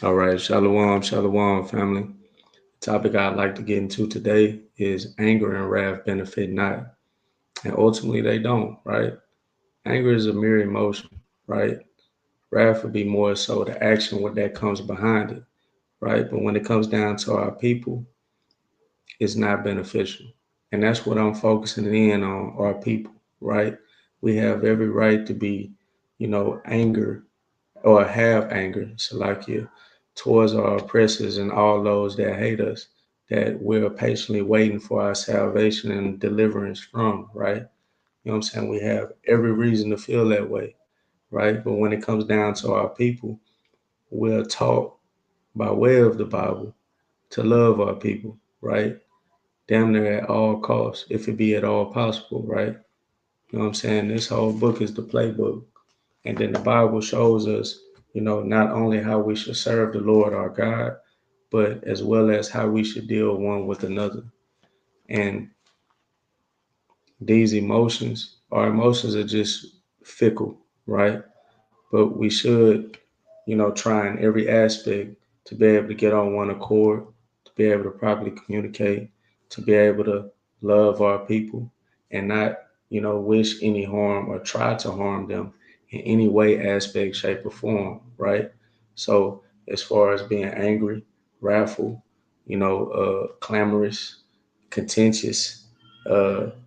All right, shalom, shalom, family. The topic I'd like to get into today is anger and wrath benefit not, and ultimately they don't. Right? Anger is a mere emotion. Right? Wrath would be more so the action what that comes behind it. Right? But when it comes down to our people, it's not beneficial, and that's what I'm focusing in on. Our people. Right? We have every right to be, anger or have anger, Salakia, towards our oppressors and all those that hate us, that we're patiently waiting for our salvation and deliverance from, right? You know what I'm saying? We have every reason to feel that way, right? But when it comes down to our people, we're taught by way of the Bible to love our people, right? Damn near at all costs, if it be at all possible, right? You know what I'm saying? This whole book is the playbook. And then the Bible shows us, not only how we should serve the Lord our God, but as well as how we should deal one with another. And these emotions, our emotions are just fickle, right? But we should, try in every aspect to be able to get on one accord, to be able to properly communicate, to be able to love our people and not, wish any harm or try to harm them in any way, aspect, shape, or form, right? So, as far as being angry, wrathful, clamorous, contentious,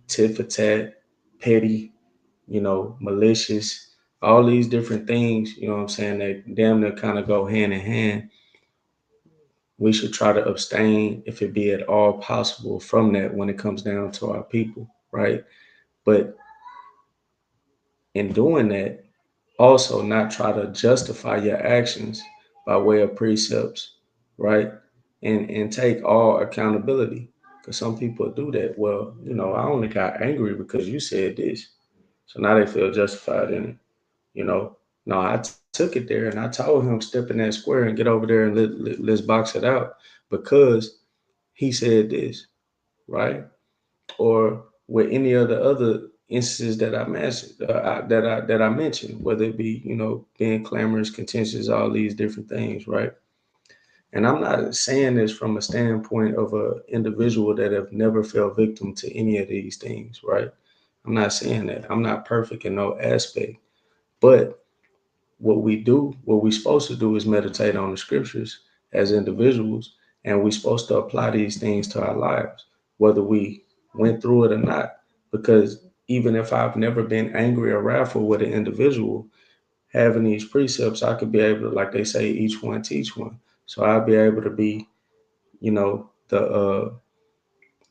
tit for tat, petty, malicious, all these different things, you know what I'm saying, that damn near kind of go hand in hand. We should try to abstain, if it be at all possible, from that when it comes down to our people, right? But in doing that, also not try to justify your actions by way of precepts, right? And take all accountability. Because some people do that. Well, I only got angry because you said this. So now they feel justified in it. You know, no, I took it there and I told him step in that square and get over there and let's box it out because he said this, right? Or with any of the other instances that I mentioned, that I mentioned, whether it be being clamorous, contentious, all these different things, right? And I'm not saying this from a standpoint of a individual that have never fell victim to any of these things, right? I'm not saying that. I'm not perfect in no aspect, but what we're supposed to do is meditate on the scriptures as individuals, and we're supposed to apply these things to our lives, whether we went through it or not. Because even if I've never been angry or wrathful with an individual, having these precepts, I could be able to, like they say, each one teach one. So I'll be able to be, the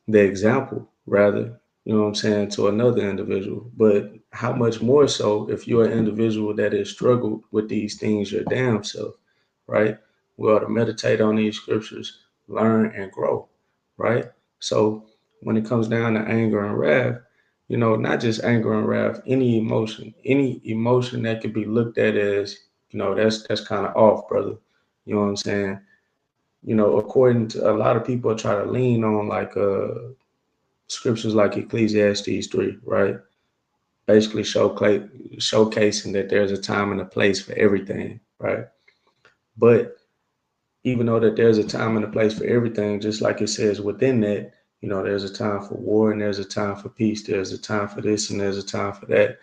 example rather, you know what I'm saying, to another individual. But how much more so if you're an individual that has struggled with these things your damn self, right? We ought to meditate on these scriptures, learn and grow, right? So when it comes down to anger and wrath, not just anger and wrath, any emotion that could be looked at as, that's kind of off, brother. You know what I'm saying? According to a lot of people try to lean on like scriptures like Ecclesiastes 3, right? Basically showcasing that there's a time and a place for everything, right? But even though that there's a time and a place for everything, just like it says within that, there's a time for war and there's a time for peace. There's a time for this and there's a time for that.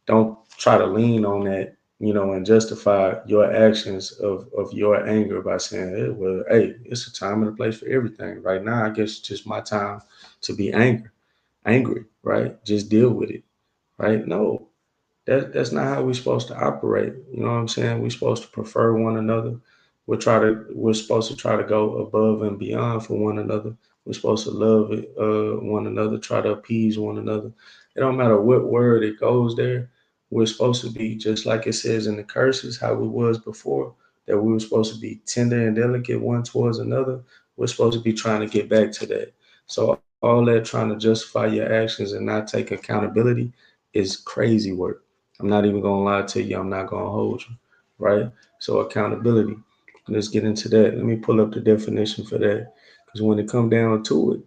Don't try to lean on that, and justify your actions of your anger by saying, hey, well, hey, it's a time and a place for everything. Right now, I guess it's just my time to be angry, right? Just deal with it, right? No, that's not how we're supposed to operate. You know what I'm saying? We're supposed to prefer one another. We're supposed to try to go above and beyond for one another. We're supposed to love one another, try to appease one another. It don't matter what word it goes there. We're supposed to be just like it says in the curses, how we was before, that we were supposed to be tender and delicate one towards another. We're supposed to be trying to get back to that. So all that trying to justify your actions and not take accountability is crazy work. I'm not even gonna lie to you. I'm not gonna hold you, right? So accountability. Let's get into that. Let me pull up the definition for that. Because when it come down to it,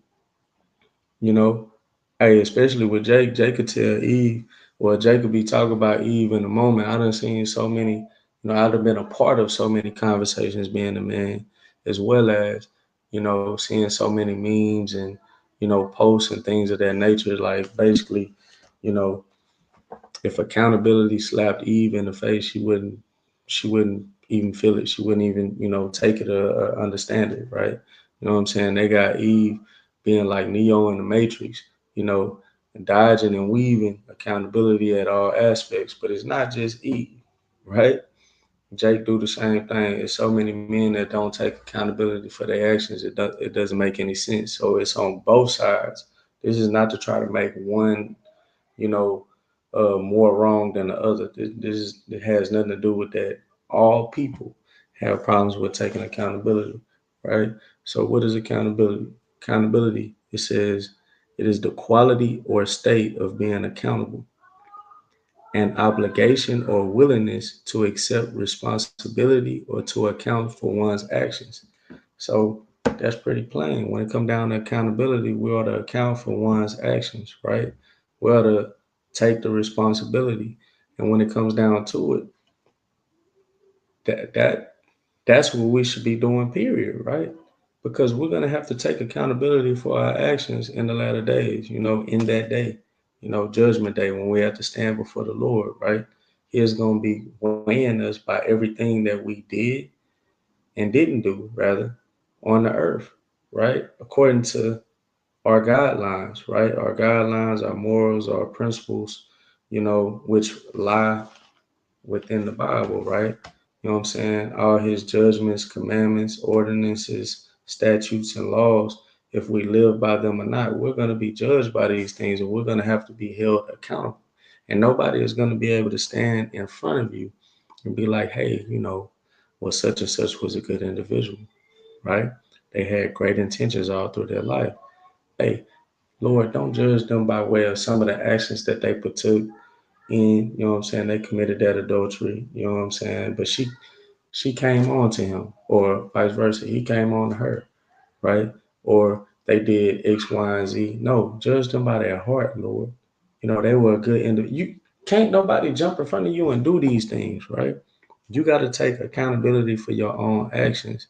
you know, hey, especially with Jake, Jake could tell Eve, or Jake could be talking about Eve in a moment. I done seen so many I'd have been a part of so many conversations being a man, as well as, seeing so many memes and, posts and things of that nature. Like basically, you know, if accountability slapped Eve in the face, she wouldn't even feel it. She wouldn't even, take it or understand it, right? You know what I'm saying? They got Eve being like Neo in the Matrix, you know, dodging and weaving accountability at all aspects. But it's not just Eve, right? Jake do the same thing. There's so many men that don't take accountability for their actions. It doesn't make any sense. So it's on both sides. This is not to try to make one, you know, more wrong than the other. It has nothing to do with that. All people have problems with taking accountability, right? So what is accountability? Accountability, it says, it is the quality or state of being accountable, an obligation or willingness to accept responsibility or to account for one's actions. So that's pretty plain. When it comes down to accountability, we ought to account for one's actions, right? We ought to take the responsibility. And when it comes down to it, that that that's what we should be doing, period, right? Because we're gonna have to take accountability for our actions in the latter days, in that day, judgment day when we have to stand before the Lord, right? He is gonna be weighing us by everything that we did and didn't do, rather, on the earth, right? According to our guidelines, right? Our guidelines, our morals, our principles, which lie within the Bible, right? You know what I'm saying? All his judgments, commandments, ordinances, statutes, and laws, if we live by them or not, we're going to be judged by these things and we're going to have to be held accountable. And nobody is going to be able to stand in front of you and be like, hey, well, such and such was a good individual, right? They had great intentions all through their life. Hey, Lord, don't judge them by way of some of the actions that they partook in. You know what I'm saying? They committed that adultery. You know what I'm saying? But she came on to him, or vice versa. He came on to her, right? Or they did X, Y, and Z. No, judge them by their heart, Lord. They were a good individual. You can't nobody jump in front of you and do these things, right? You got to take accountability for your own actions,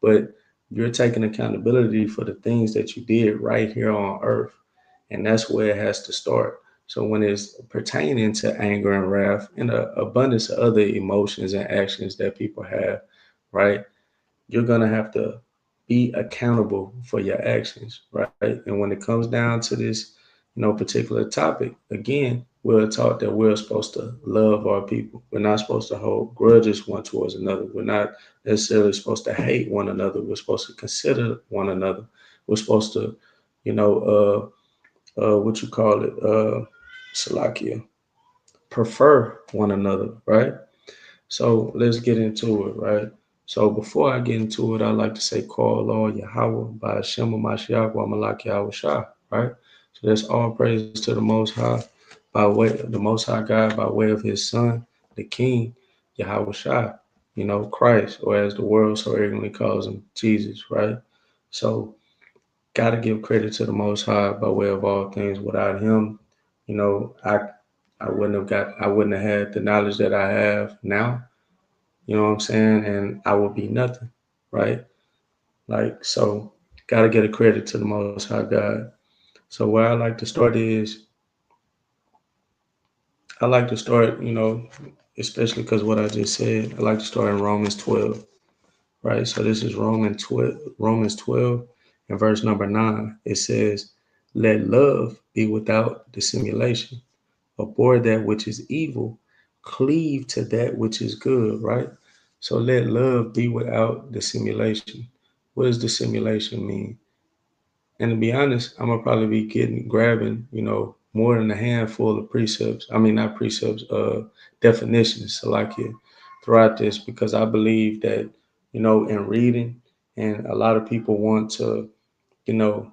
but you're taking accountability for the things that you did right here on earth. And that's where it has to start. So when it's pertaining to anger and wrath and an abundance of other emotions and actions that people have, right? You're gonna have to be accountable for your actions, right? And when it comes down to this, particular topic, again, we're taught that we're supposed to love our people. We're not supposed to hold grudges one towards another. We're not necessarily supposed to hate one another. We're supposed to consider one another. We're supposed to, you know, what you call it, Salakia, prefer one another, right? So let's get into it, right? So before I get into it, I'd like to say, call Lord Yahweh by Shema Mashiach wa Malak Yahweh Shah, right? So that's all praises to the Most High by way the Most High God by way of His Son, the King, Yahweh Shah, Christ, or as the world so ignorantly calls him, Jesus, right? So gotta give credit to the Most High by way of all things. Without Him, I wouldn't have had the knowledge that I have now. You know what I'm saying? And I would be nothing, right? Like, so gotta get a credit to the Most High God. So where I like to start is I like to start, especially because what I just said, I like to start in Romans 12, right? So this is Romans 12 and verse number 9. It says, let love be without dissimulation. Abhor that which is evil, cleave to that which is good, right? So let love be without dissimulation. What does dissimulation mean? And to be honest, I'm gonna probably be grabbing, more than a handful of precepts. I mean, not precepts, definitions, so like it throughout this, because I believe that, in reading, and a lot of people want to, you know,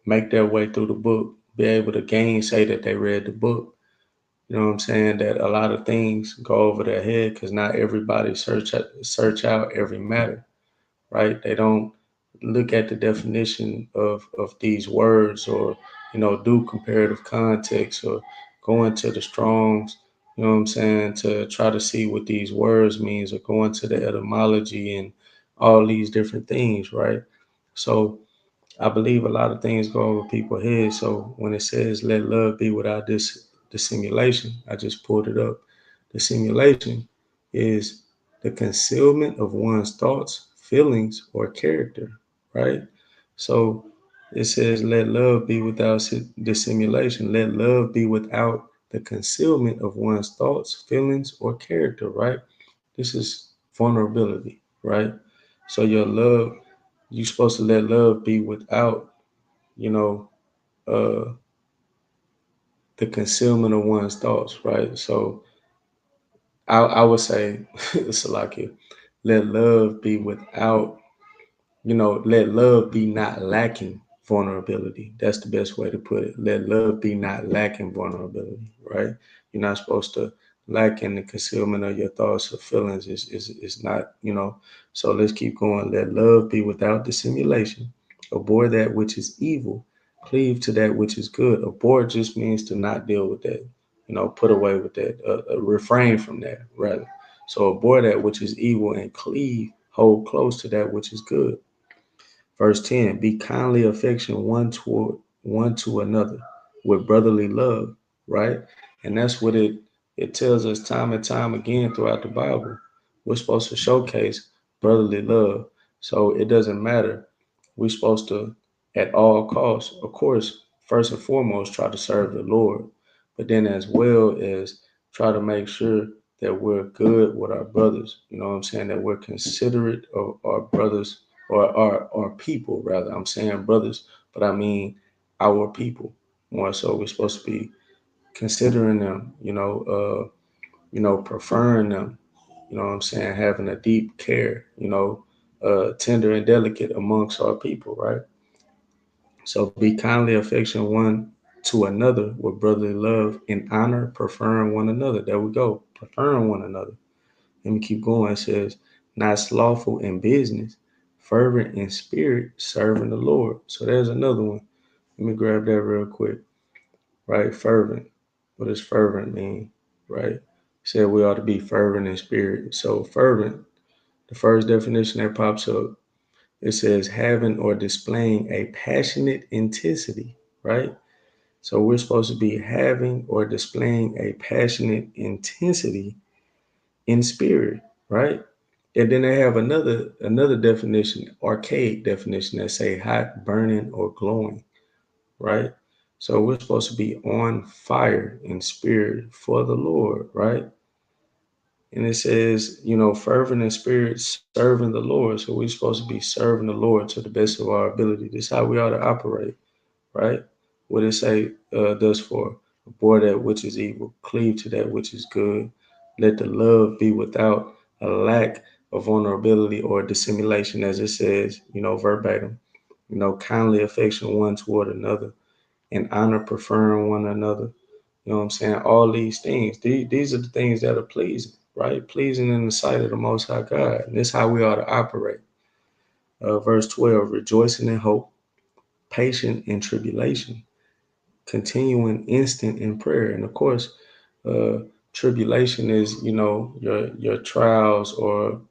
make their way through the book, be able to gainsay that they read the book. You know what I'm saying? That a lot of things go over their head because not everybody search out every matter, right? They don't look at the definition of these words, or do comparative context, or go into the Strongs, you know what I'm saying, to try to see what these words means or go into the etymology and all these different things, right? So I believe a lot of things go over people's heads. So when it says let love be without this dissimulation, I just pulled it up. Dissimulation is the concealment of one's thoughts, feelings, or character, right? So it says let love be without dissimulation. Let love be without the concealment of one's thoughts, feelings, or character, right? This is vulnerability, right? So your love, you're supposed to let love be without, you know, uh, the concealment of one's thoughts, right? So I would say, Salaki, let love be without, let love be not lacking vulnerability. That's the best way to put it. Let love be not lacking vulnerability, right? You're not supposed to lack in the concealment of your thoughts or feelings. Is not, So let's keep going. Let love be without dissimulation. Abhor that which is evil. Cleave to that which is good. Abhor just means to not deal with that. Put away with that. Refrain from that, rather. So abhor that which is evil and cleave, hold close to that which is good. Verse 10, be kindly affectionate one to another with brotherly love, right? And that's what it tells us time and time again throughout the Bible. We're supposed to showcase brotherly love. So it doesn't matter. We're supposed to, at all costs, of course, first and foremost, try to serve the Lord, but then as well as try to make sure that we're good with our brothers. You know what I'm saying? That we're considerate of our brothers or our people, rather. I'm saying brothers, but I mean our people more so. We're supposed to be considering them, preferring them, you know what I'm saying, having a deep care, tender and delicate amongst our people, right? So be kindly affectionate one to another with brotherly love and honor, preferring one another. There we go, preferring one another. Let me keep going. It says, not slothful in business, fervent in spirit, serving the Lord. So there's another one. Let me grab that real quick. Right? Fervent. What does fervent mean? Right? It said we ought to be fervent in spirit. So fervent, the first definition that pops up, it says having or displaying a passionate intensity, right? So we're supposed to be having or displaying a passionate intensity in spirit, right? And then they have another definition, archaic definition that say hot, burning, or glowing, right? So we're supposed to be on fire in spirit for the Lord, right? And it says, fervent in spirit, serving the Lord. So we're supposed to be serving the Lord to the best of our ability. This is how we ought to operate, right? What it say does for abhor that which is evil, cleave to that which is good. Let the love be without a lack of vulnerability or dissimulation, as it says, verbatim. Kindly affection one toward another and honor preferring one another. You know what I'm saying? All these things, these are the things that are pleasing, right? Pleasing in the sight of the Most High God. And this is how we ought to operate. Verse 12, rejoicing in hope, patient in tribulation, continuing instant in prayer. And of course, uh, tribulation is, your trials or,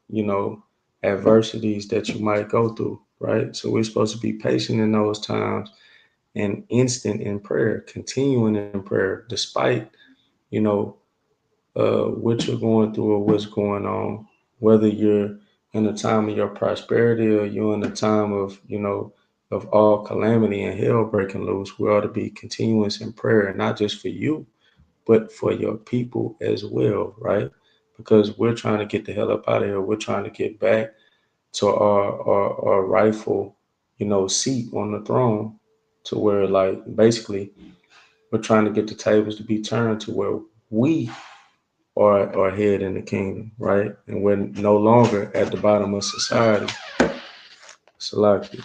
adversities that you might go through, right? So we're supposed to be patient in those times and instant in prayer, continuing in prayer, despite, you know, what you're going through or what's going on, whether you're in a time of your prosperity or you're in a time of, of all calamity and hell breaking loose. We ought to be continuous in prayer, not just for you, but for your people as well, right? Because we're trying to get the hell up out of here. We're trying to get back to our rightful, seat on the throne, to where, like, basically we're trying to get the tables to be turned to where we are head in the kingdom, right? And we're no longer at the bottom of society. Salaki.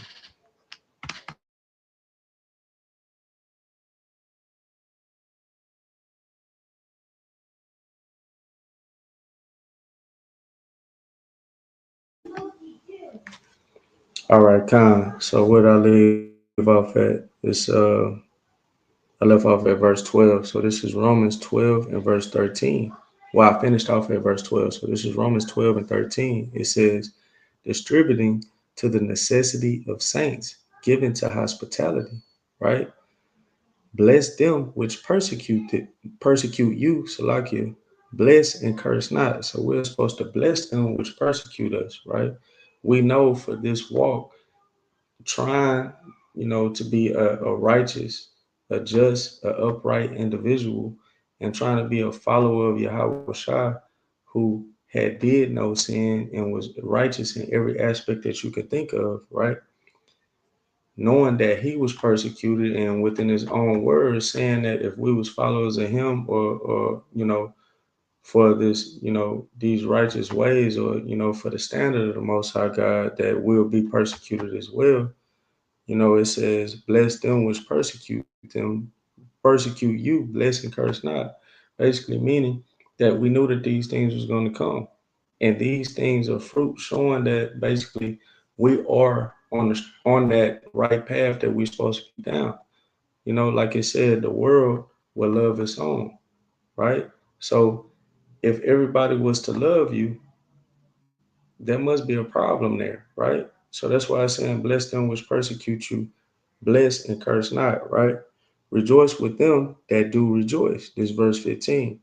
All right, Khan. So what I leave off at is I left off at verse 12. So this is Romans 12 and verse 13. Well, I finished off at verse 12. So this is Romans 12 and 13. It says, distributing to the necessity of saints, given to hospitality, right? Bless them which persecute you, Salakia. Bless and curse not. So we're supposed to bless them which persecute us, right? We know for this walk, trying, to be a righteous, a just, a upright individual, and trying to be a follower of Yahweh Shai, who had did no sin and was righteous in every aspect that you could think of, right? Knowing that he was persecuted and within his own words saying that if we was followers of him or for this, these righteous ways or, for the standard of the Most High God, that we'll be persecuted as well. It says, bless them which persecute you, bless and curse not. Basically meaning that we knew that these things was going to come. And these things are fruit showing that basically we are on that right path that we're supposed to be down. Like it said, the world will love its own, right? So if everybody was to love you, there must be a problem there, right? So that's why I'm saying, bless them which persecute you, bless and curse not, right? Rejoice with them that do rejoice. This verse 15.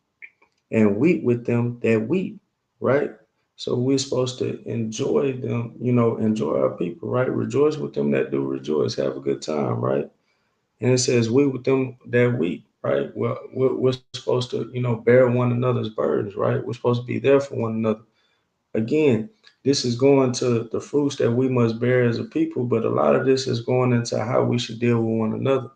And weep with them that weep, right? So we're supposed to enjoy them, enjoy our people, right? Rejoice with them that do rejoice. Have a good time, right? And it says, weep with them that weep, right? Well, we're supposed to, bear one another's burdens, right? We're supposed to be there for one another. Again, this is going to the fruits that we must bear as a people, but a lot of this is going into how we should deal with one another.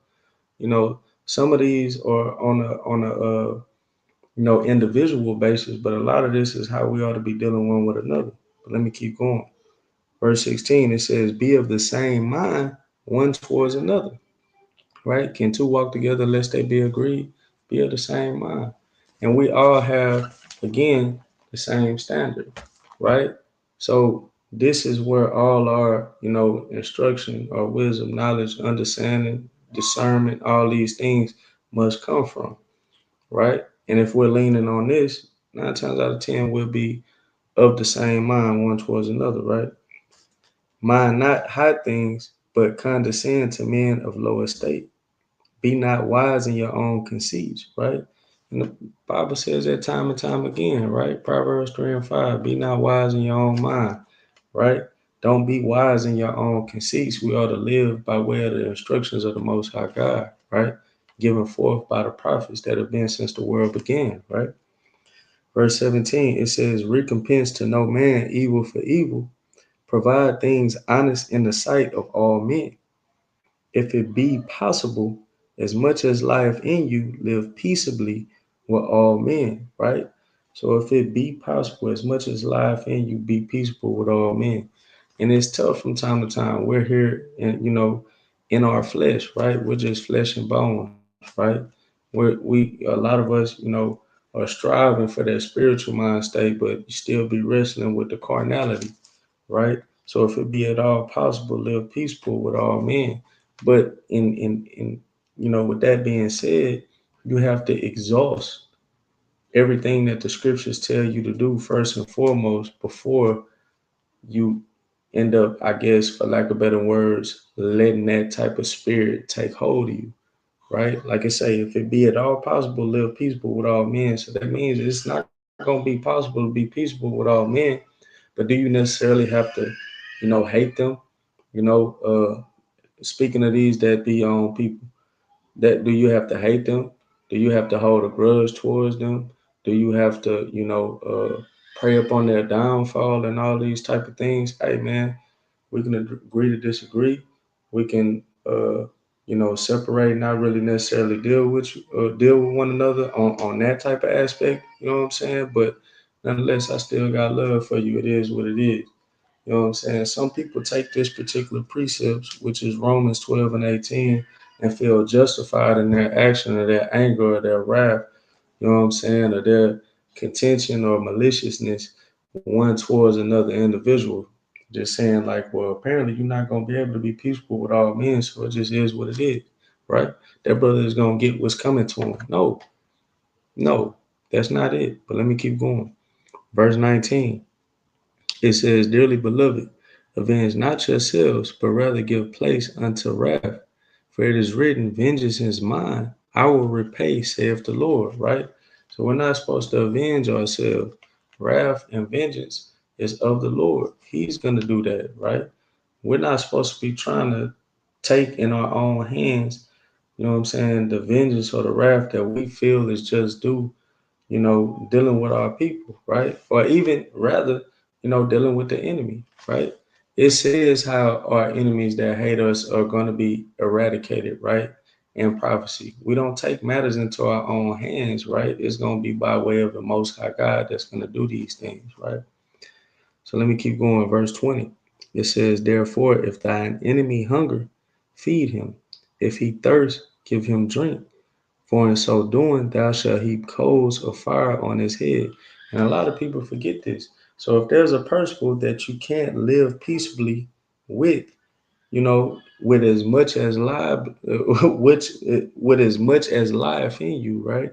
Some of these are on a individual basis, but a lot of this is how we ought to be dealing one with another. But let me keep going. Verse 16, it says, be of the same mind one towards another, right? Can two walk together lest they be agreed? Be of the same mind. And we all have, again, the same standard, right? So this is where all our, instruction, our wisdom, knowledge, understanding, discernment, all these things must come from, right? And if we're leaning on this, 9 times out of 10, we'll be of the same mind one towards another, right? Mind not high things, but condescend to men of low estate. Be not wise in your own conceits, right? And the Bible says that time and time again, right? Proverbs 3 and 5. Be not wise in your own mind, right? Don't be wise in your own conceits. We ought to live by way of the instructions of the Most High God, right? Given forth by the prophets that have been since the world began, right? Verse 17, it says, recompense to no man evil for evil. Provide things honest in the sight of all men. If it be possible, as much as lieth in you, live peaceably with all men, right? So if it be possible, as much as lieth in you, be peaceable with all men. And it's tough from time to time. We're here and in our flesh, right? We're just flesh and bones, right? We a lot of us, are striving for that spiritual mind state, but you still be wrestling with the carnality, right? So if it be at all possible, live peaceful with all men. But in with that being said, you have to exhaust everything that the scriptures tell you to do first and foremost before you end up, I guess, for lack of better words, letting that type of spirit take hold of you, right? Like I say, if it be at all possible, live peaceful with all men. So that means it's not going to be possible to be peaceful with all men. But do you necessarily have to, hate them? You know, uh, Speaking of these that be on people, that do you have to hate them? Do you have to hold a grudge towards them? Do you have to, pray upon their downfall and all these type of things? Hey, man, we can agree to disagree. We can, separate, not really necessarily deal with one another on that type of aspect. You know what I'm saying? But nonetheless, I still got love for you. It is what it is. You know what I'm saying? Some people take this particular precepts, which is Romans 12 and 18, and feel justified in their action or their anger or their wrath, you know what I'm saying, or their contention or maliciousness one towards another individual. Just saying like, well, apparently you're not going to be able to be peaceful with all men, so it just is what it is. right? That brother is going to get what's coming to him. No, no, that's not it. But let me keep going. Verse 19, it says, Dearly beloved, avenge not yourselves, but rather give place unto wrath. For it is written, Vengeance is mine, I will repay, saith the Lord, right? So we're not supposed to avenge ourselves. Wrath and vengeance is of the Lord. He's going to do that, right? We're not supposed to be trying to take in our own hands, you know what I'm saying, the vengeance or the wrath that we feel is just due, dealing with our people, right? Or even rather, dealing with the enemy, right? It says how our enemies that hate us are going to be eradicated, right? In prophecy, we don't take matters into our own hands, right? It's going to be by way of the Most High God that's going to do these things, right? So let me keep going. Verse 20, it says, Therefore, if thine enemy hunger, feed him. If he thirst, give him drink. For in so doing, thou shalt heap coals of fire on his head. And a lot of people forget this. So if there's a person that you can't live peaceably with, with as much as life, which with as much as life in you, right?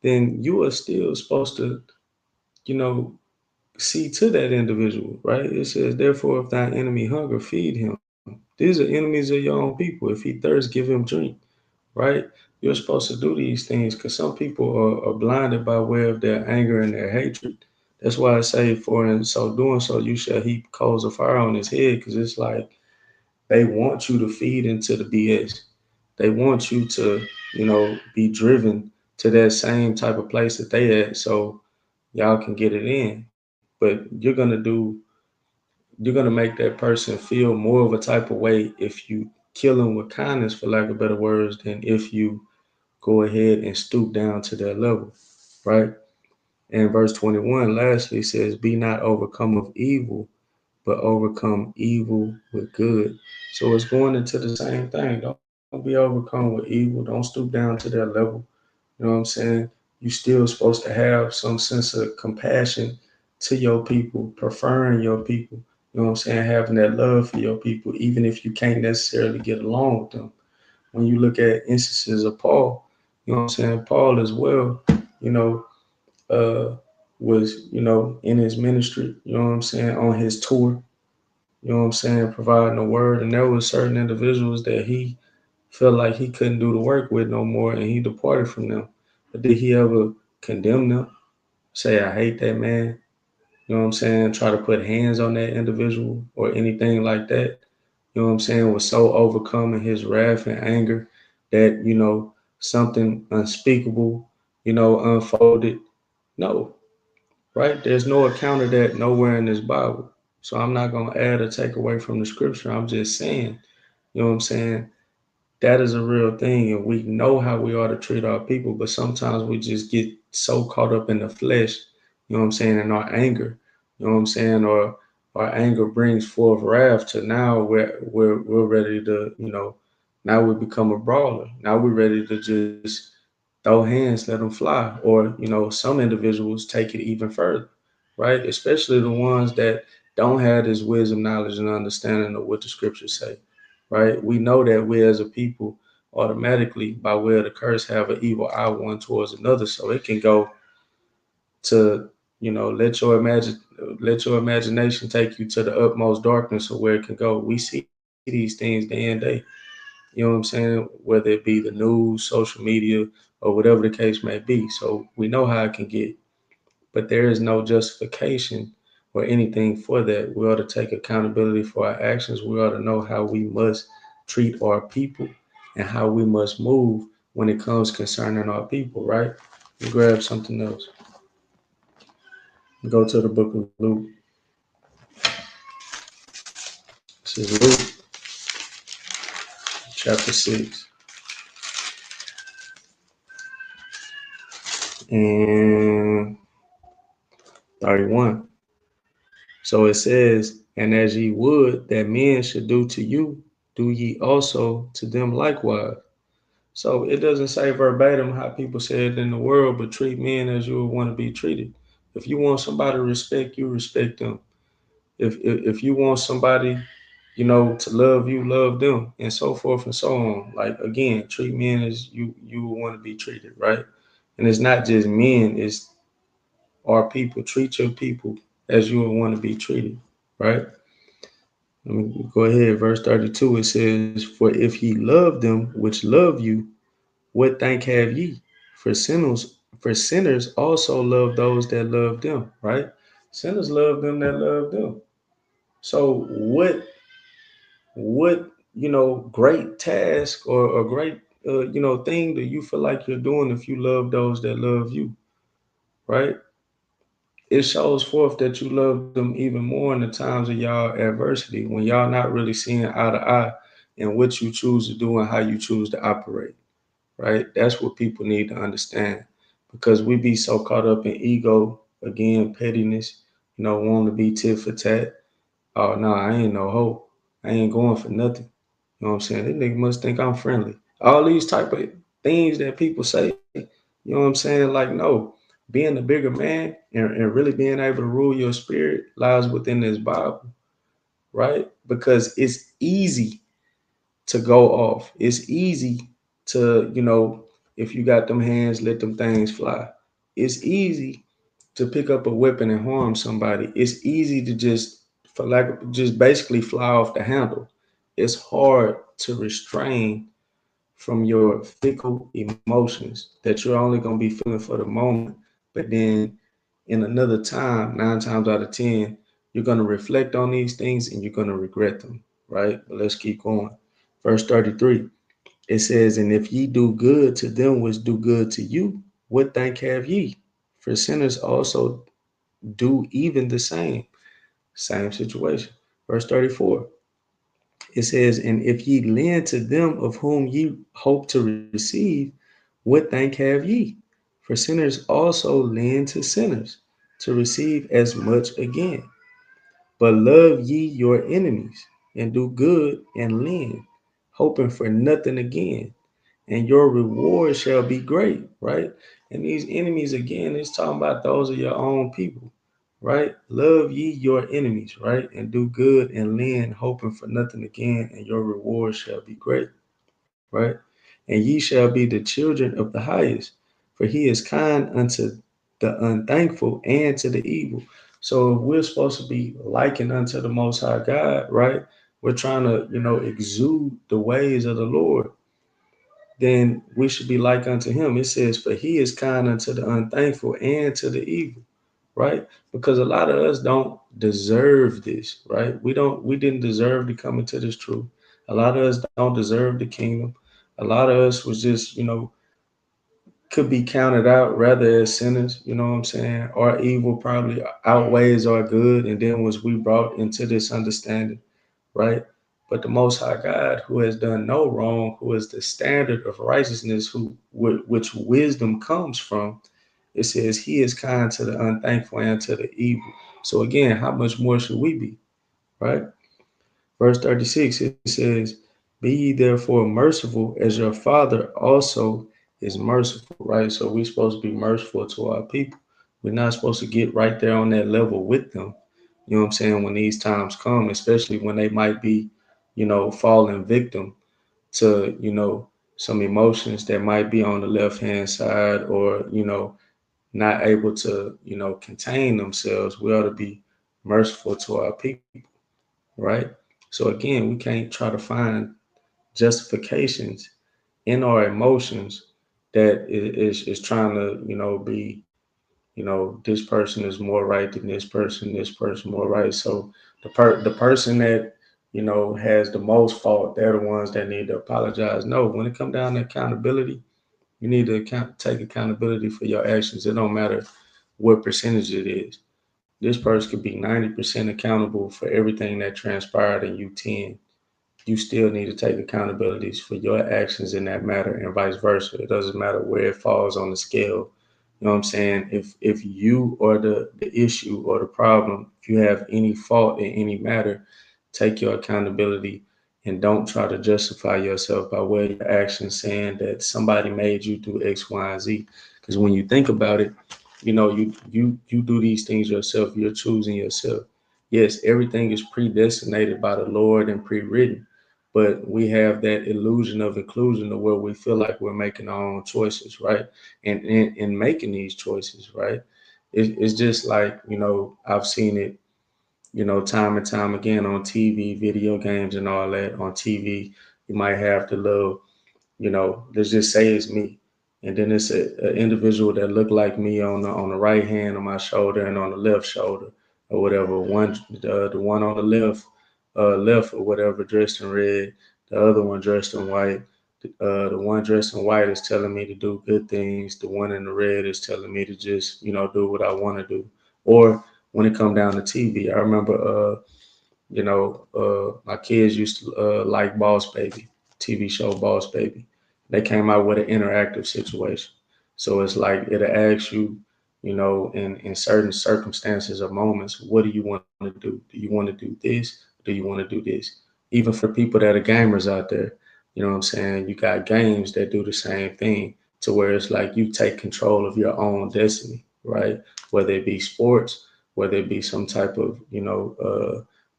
Then you are still supposed to, you know, see to that individual, right? It says, therefore, if thine enemy hunger, feed him. These are enemies of your own people. If he thirst, give him drink, right? You're supposed to do these things because some people are blinded by way of their anger and their hatred. That's why I say, for in so doing so, you shall heap coals of fire on his head, because it's like they want you to feed into the BS. They want you to, be driven to that same type of place that they at, so y'all can get it in. But you're gonna make that person feel more of a type of way if you kill them with kindness, for lack of better words, than if you go ahead and stoop down to their level, right? And verse 21 lastly says, Be not overcome of evil, but overcome evil with good. So it's going into the same thing. Don't be overcome with evil. Don't stoop down to their level. You know what I'm saying? You still supposed to have some sense of compassion to your people, preferring your people. You know what I'm saying? Having that love for your people, even if you can't necessarily get along with them. When you look at instances of Paul, you know what I'm saying? Paul as well, you know, uh, was, in his ministry, you know what I'm saying, on his tour, you know what I'm saying, providing the word. And there was certain individuals that he felt like he couldn't do the work with no more, and he departed from them. But did he ever condemn them? Say, I hate that man? You know what I'm saying? Try to put hands on that individual or anything like that? You know what I'm saying? Was so overcome in his wrath and anger that, something unspeakable, unfolded. No, right? There's no account of that nowhere in this Bible. So I'm not going to add or take away from the scripture. I'm just saying, you know what I'm saying? That is a real thing. And we know how we ought to treat our people, but sometimes we just get so caught up in the flesh, you know what I'm saying, in our anger, you know what I'm saying, or our anger brings forth wrath to now we're ready to, now we become a brawler. Now we're ready to just throw hands, let them fly. Or, some individuals take it even further, right? Especially the ones that don't have this wisdom, knowledge, and understanding of what the scriptures say, right? We know that we as a people automatically, by way of the curse, have an evil eye one towards another. So it can go to, let your imagination take you to the utmost darkness of where it can go. We see these things day and day. You know what I'm saying? Whether it be the news, social media, or whatever the case may be. So we know how it can get, but there is no justification or anything for that. We ought to take accountability for our actions. We ought to know how we must treat our people and how we must move when it comes concerning our people, right? We grab something else. Go to the book of Luke. This is Luke chapter 6 and 31. So it says, And as ye would that men should do to you, do ye also to them likewise. So it doesn't say verbatim how people say it in the world, but treat men as you would want to be treated. If you want somebody to respect you, respect them. If you want somebody, to love you, love them, and so forth and so on. Like again, treat men as you would want to be treated, right? And it's not just men, it's our people. Treat your people as you would want to be treated, right? Let me go ahead. Verse 32, it says, "For if ye love them which love you, what thank have ye? For sinners also love those that love them," right? Sinners love them that love them. So what great task or a great thing that you feel like you're doing if you love those that love you, right? It shows forth that you love them even more in the times of y'all adversity when y'all not really seeing eye to eye in what you choose to do and how you choose to operate, right? That's what people need to understand, because we be so caught up in ego, again, pettiness, wanting to be tit for tat. Oh no, I ain't no hoe. I ain't going for nothing. You know what I'm saying? This nigga must think I'm friendly. All these type of things that people say. You know what I'm saying? Like, no, being a bigger man and really being able to rule your spirit lies within this Bible, right? Because it's easy to go off. It's easy to, if you got them hands, let them things fly. It's easy to pick up a weapon and harm somebody. It's easy to just, for lack of, just basically fly off the handle. It's hard to restrain from your fickle emotions that you're only going to be feeling for the moment. But then in another time, 9 times out of 10, you're going to reflect on these things and you're going to regret them, right? But let's keep going. Verse 33, it says, "And if ye do good to them which do good to you, what thank have ye? For sinners also do even the same." Same situation. Verse 34, it says, "And if ye lend to them of whom ye hope to receive, what thank have ye? For sinners also lend to sinners to receive as much again. But love ye your enemies, and do good and lend, hoping for nothing again, and your reward shall be great," right? And these enemies, again, it's talking about those of your own people, right? Love ye your enemies, right? And do good and lend, hoping for nothing again, and your reward shall be great, right? And ye shall be the children of the highest, for he is kind unto the unthankful and to the evil. So if we're supposed to be likened unto the Most High God, right? We're trying to, exude the ways of the Lord, then we should be like unto him. It says, "For he is kind unto the unthankful and to the evil," right? Because a lot of us don't deserve this, right? We didn't deserve to come into this truth. A lot of us don't deserve the kingdom. A lot of us was just, could be counted out rather as sinners, you know what I'm saying? Our evil probably outweighs our good, and then was we brought into this understanding, right? But the Most High God, who has done no wrong, who is the standard of righteousness, which wisdom comes from, it says He is kind to the unthankful and to the evil. So again, how much more should we be, right? Verse 36, it says, "Be ye therefore merciful as your Father also is merciful," right? So we're supposed to be merciful to our people. We're not supposed to get right there on that level with them. You know what I'm saying? When these times come, especially when they might be, falling victim to, some emotions that might be on the left hand side, or, not able to, contain themselves. We ought to be merciful to our people, right? So again, we can't try to find justifications in our emotions that is trying to, be, this person is more right than this person more right. So the person that, has the most fault, they're the ones that need to apologize. No, when it comes down to accountability, you need to take accountability for your actions. It don't matter what percentage it is. This person could be 90% accountable for everything that transpired, and you 10. You still need to take accountabilities for your actions in that matter, and vice versa. It doesn't matter where it falls on the scale. You know what I'm saying? If you are the issue or the problem, if you have any fault in any matter, take your accountability and don't try to justify yourself by way of your actions saying that somebody made you do X, Y, and Z. Because when you think about it, you do these things yourself. You're choosing yourself. Yes, everything is predestinated by the Lord and pre-written, but we have that illusion of inclusion to where we feel like we're making our own choices, right? And in making these choices, right? It's just like, I've seen it, time and time again on TV, video games and all that. On TV, you might have the little, let's just say it's me, and then it's an individual that look like me on the right hand on my shoulder and on the left shoulder or whatever. The one on the left or whatever dressed in red, the other one dressed in white. The one dressed in white is telling me to do good things. The one in the red is telling me to just do what I want to do. Or when it come down to TV, I remember my kids used to like Boss Baby, TV show Boss Baby. They came out with an interactive situation. So it's like it'll ask you, in certain circumstances or moments, what do you want to do? Do you want to do this? Do you want to do this? Even for the people that are gamers out there, you know what I'm saying? You got games that do the same thing to where it's like you take control of your own destiny, right? Whether it be sports, whether it be some type of,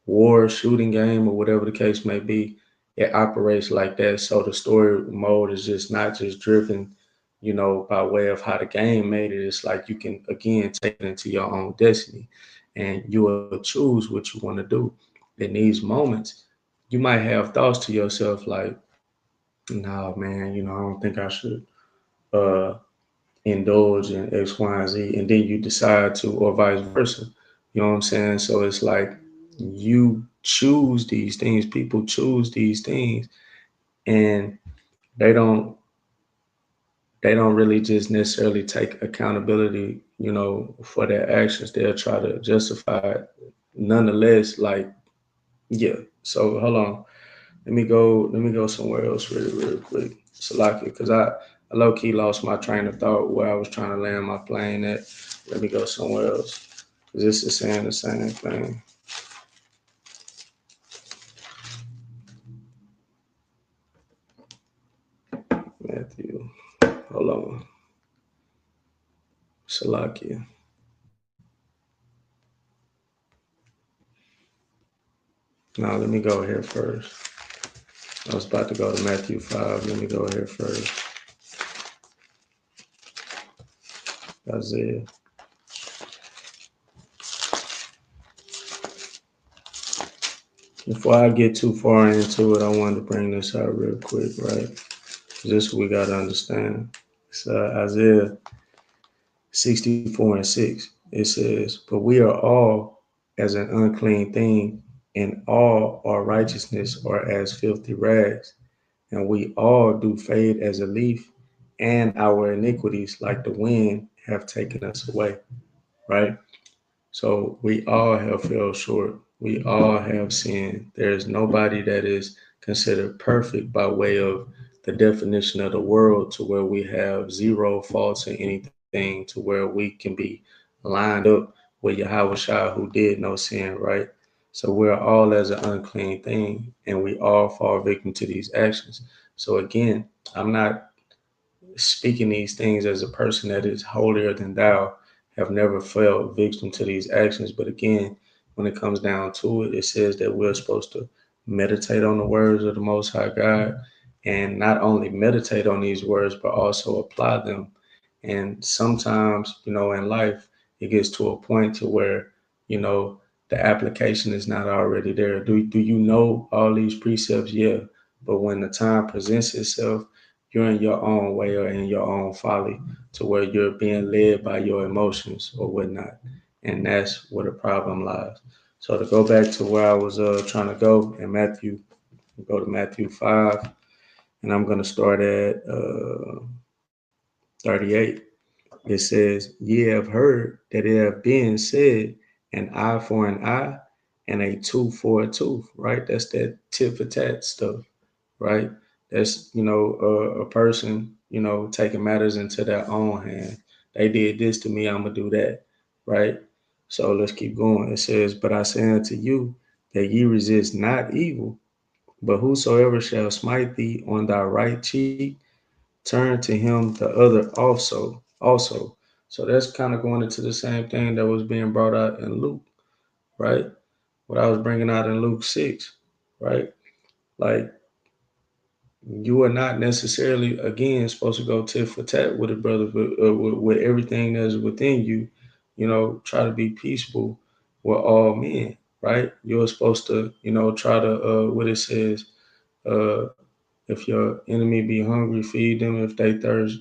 war shooting game or whatever the case may be, it operates like that. So the story mode is just not just driven, by way of how the game made it. It's like you can again take it into your own destiny and you will choose what you want to do. In these moments, you might have thoughts to yourself like, nah, man, I don't think I should uh indulge in X, Y, and Z, and then you decide to, or vice versa. You know what I'm saying? So it's like you choose these things, people choose these things, and they don't they don't really just necessarily take accountability, for their actions. They'll try to justify it. Nonetheless, like, yeah. So hold on. Let me go somewhere else really quick. Salaki, because I low key lost my train of thought where I was trying to land my plane at. Let me go somewhere else. 'Cause this is saying the same thing. Matthew. Hold on. Salakia. Now let me go here first. I was about to go to Matthew 5. Let me go here first. Isaiah. Before I get too far into it, I wanted to bring this out real quick, right? This we got to understand. It's Isaiah 64 and 6. It says, "But we are all as an unclean thing, and all our righteousness are as filthy rags, and we all do fade as a leaf, and our iniquities, like the wind, have taken us away." Right? So we all have fell short. We all have sinned. There is nobody that is considered perfect by way of the definition of the world to where we have zero faults in anything to where we can be lined up with Yahweh Shai who did no sin, right? So we're all as an unclean thing and we all fall victim to these actions. So again, I'm not speaking these things as a person that is holier than thou, have never fell victim to these actions. But again, when it comes down to it, it says that we're supposed to meditate on the words of the Most High God and not only meditate on these words, but also apply them. And sometimes, in life, it gets to a point to where, the application is not already there. Do you know all these precepts? Yeah. But when the time presents itself, you're in your own way or in your own folly to where you're being led by your emotions or whatnot. And that's where the problem lies. So to go back to where I was trying to go in Matthew, go to Matthew 5, and I'm going to start at 38. It says, "Ye have heard that it have been said, an eye for an eye and a tooth for a tooth," right? That's that tit for tat stuff, right? That's, a person, taking matters into their own hand. They did this to me, I'm going to do that, right? So let's keep going. It says, "But I say unto you that ye resist not evil, but whosoever shall smite thee on thy right cheek, turn to him the other also." So that's kind of going into the same thing that was being brought out in Luke, right? what I was bringing out in Luke 6, right? Like, you are not necessarily, again, supposed to go tit for tat with a brother, but with everything that's within you, try to be peaceable with all men, right? You're supposed to, try to, what it says, uh, if your enemy be hungry, feed them. If they thirst,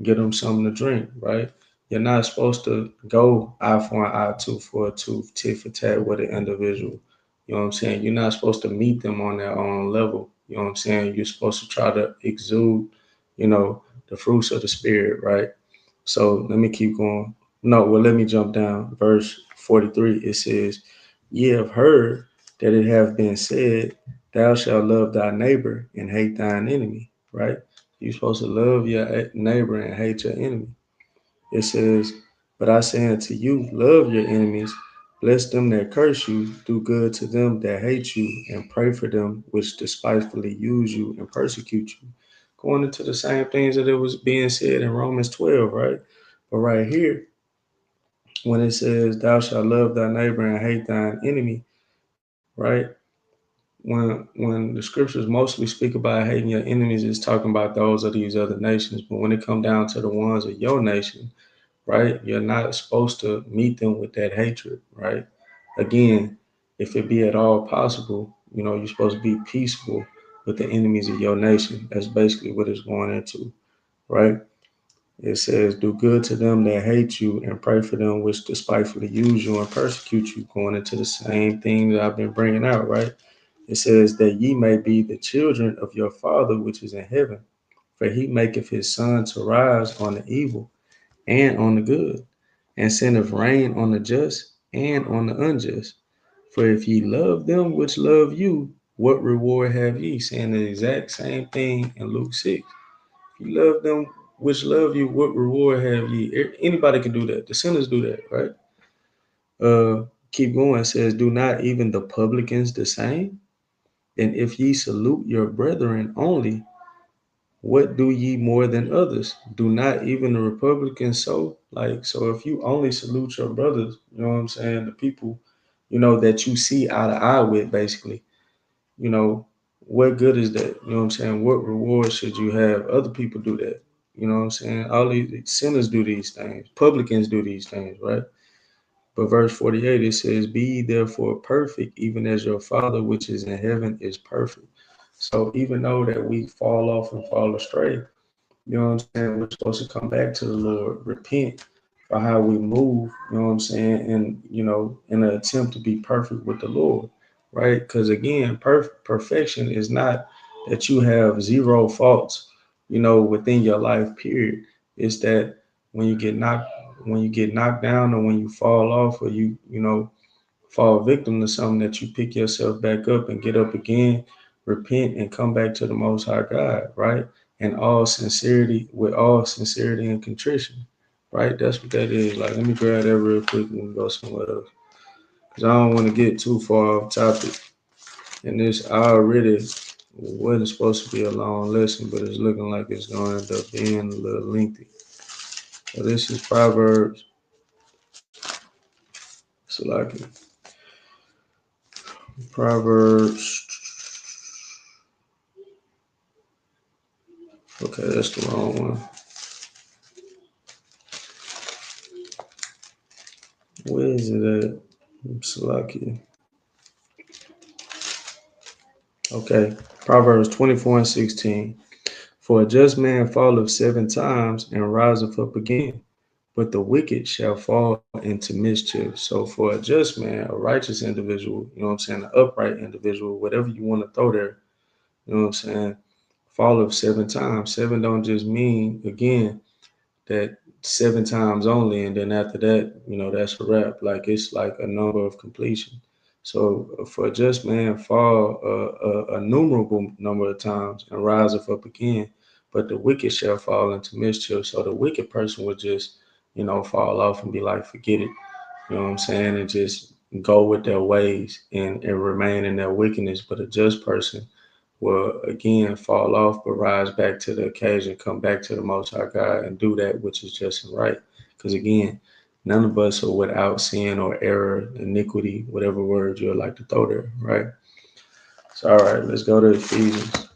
get them something to drink, right? You're not supposed to go eye for an eye, tooth for a tooth, tit for tat with an individual. You know what I'm saying? You're not supposed to meet them on their own level. You know what I'm saying? You're supposed to try to exude, the fruits of the spirit, right? So let me keep going. No, well, let me jump down. Verse 43, it says, Ye have heard that it hath been said, Thou shalt love thy neighbor and hate thine enemy, right? You're supposed to love your neighbor and hate your enemy. It says, But I say unto you, love your enemies, bless them that curse you, do good to them that hate you, and pray for them which despitefully use you and persecute you. Going into the same things that it was being said in Romans 12, right? But right here, when it says, Thou shalt love thy neighbor and hate thine enemy, right? When the scriptures mostly speak about hating your enemies, it's talking about those of these other nations. But when it come down to the ones of your nation, right? You're not supposed to meet them with that hatred, right? Again, if it be at all possible, you're supposed to be peaceful with the enemies of your nation. That's basically what it's going into, right? It says, do good to them that hate you and pray for them which despitefully use you and persecute you, going into the same thing that I've been bringing out, right? It says that ye may be the children of your Father which is in heaven, for he maketh his sun to rise on the evil and on the good, and sendeth rain on the just and on the unjust. For if ye love them which love you, what reward have ye? Saying the exact same thing in Luke 6. If you love them which love you, what reward have ye? Anybody can do that. The sinners do that, right? Keep going. It says, do not even the publicans the same? And if ye salute your brethren only, what do ye more than others? Do not even the Republicans so? Like, so if you only salute your brothers, you know what I'm saying? The people, that you see eye to eye with, basically, you know, what good is that? You know what I'm saying? What reward should you have? Other people do that. You know what I'm saying? All these sinners do these things. Publicans do these things, right? But verse 48, it says, Be ye therefore perfect, even as your Father which is in heaven is perfect. So even though that we fall off and fall astray, you know what I'm saying? We're supposed to come back to the Lord, repent for how we move, you know what I'm saying? And, in an attempt to be perfect with the Lord, right? Because again, perfection is not that you have zero faults, within your life, period. It's that when you get knocked, when you get knocked down or when you fall off or you fall victim to something, that you pick yourself back up and get up again, repent and come back to the Most High God, right? And all sincerity, with all sincerity and contrition, right? That's what that is. Like, let me grab that real quick and go somewhere else. Because I don't want to get too far off topic. And this already wasn't supposed to be a long lesson, but it's looking like it's going to end up being a little lengthy. So this is Proverbs. So like Proverbs. Okay, that's the wrong one. Where is it at? Salaki. Okay, Proverbs 24:16. For a just man falleth 7 times and riseth up again, but the wicked shall fall into mischief. So for a just man, a righteous individual, you know what I'm saying, an upright individual, whatever you want to throw there, you know what I'm saying, falleth 7 times. Seven don't just mean, again, that 7 times only, and then after that, that's a wrap. Like, it's like a number of completion. So for a just man fall a numerable number of times and riseth up again, but the wicked shall fall into mischief. So the wicked person would just, fall off and be like, forget it. You know what I'm saying? And just go with their ways and remain in their wickedness. But a just person will again fall off, but rise back to the occasion, come back to the Most High God and do that which is just and right. Because again, None of us are without sin or error, iniquity, whatever word you would like to throw there, right? So, all right, let's go to Ephesians,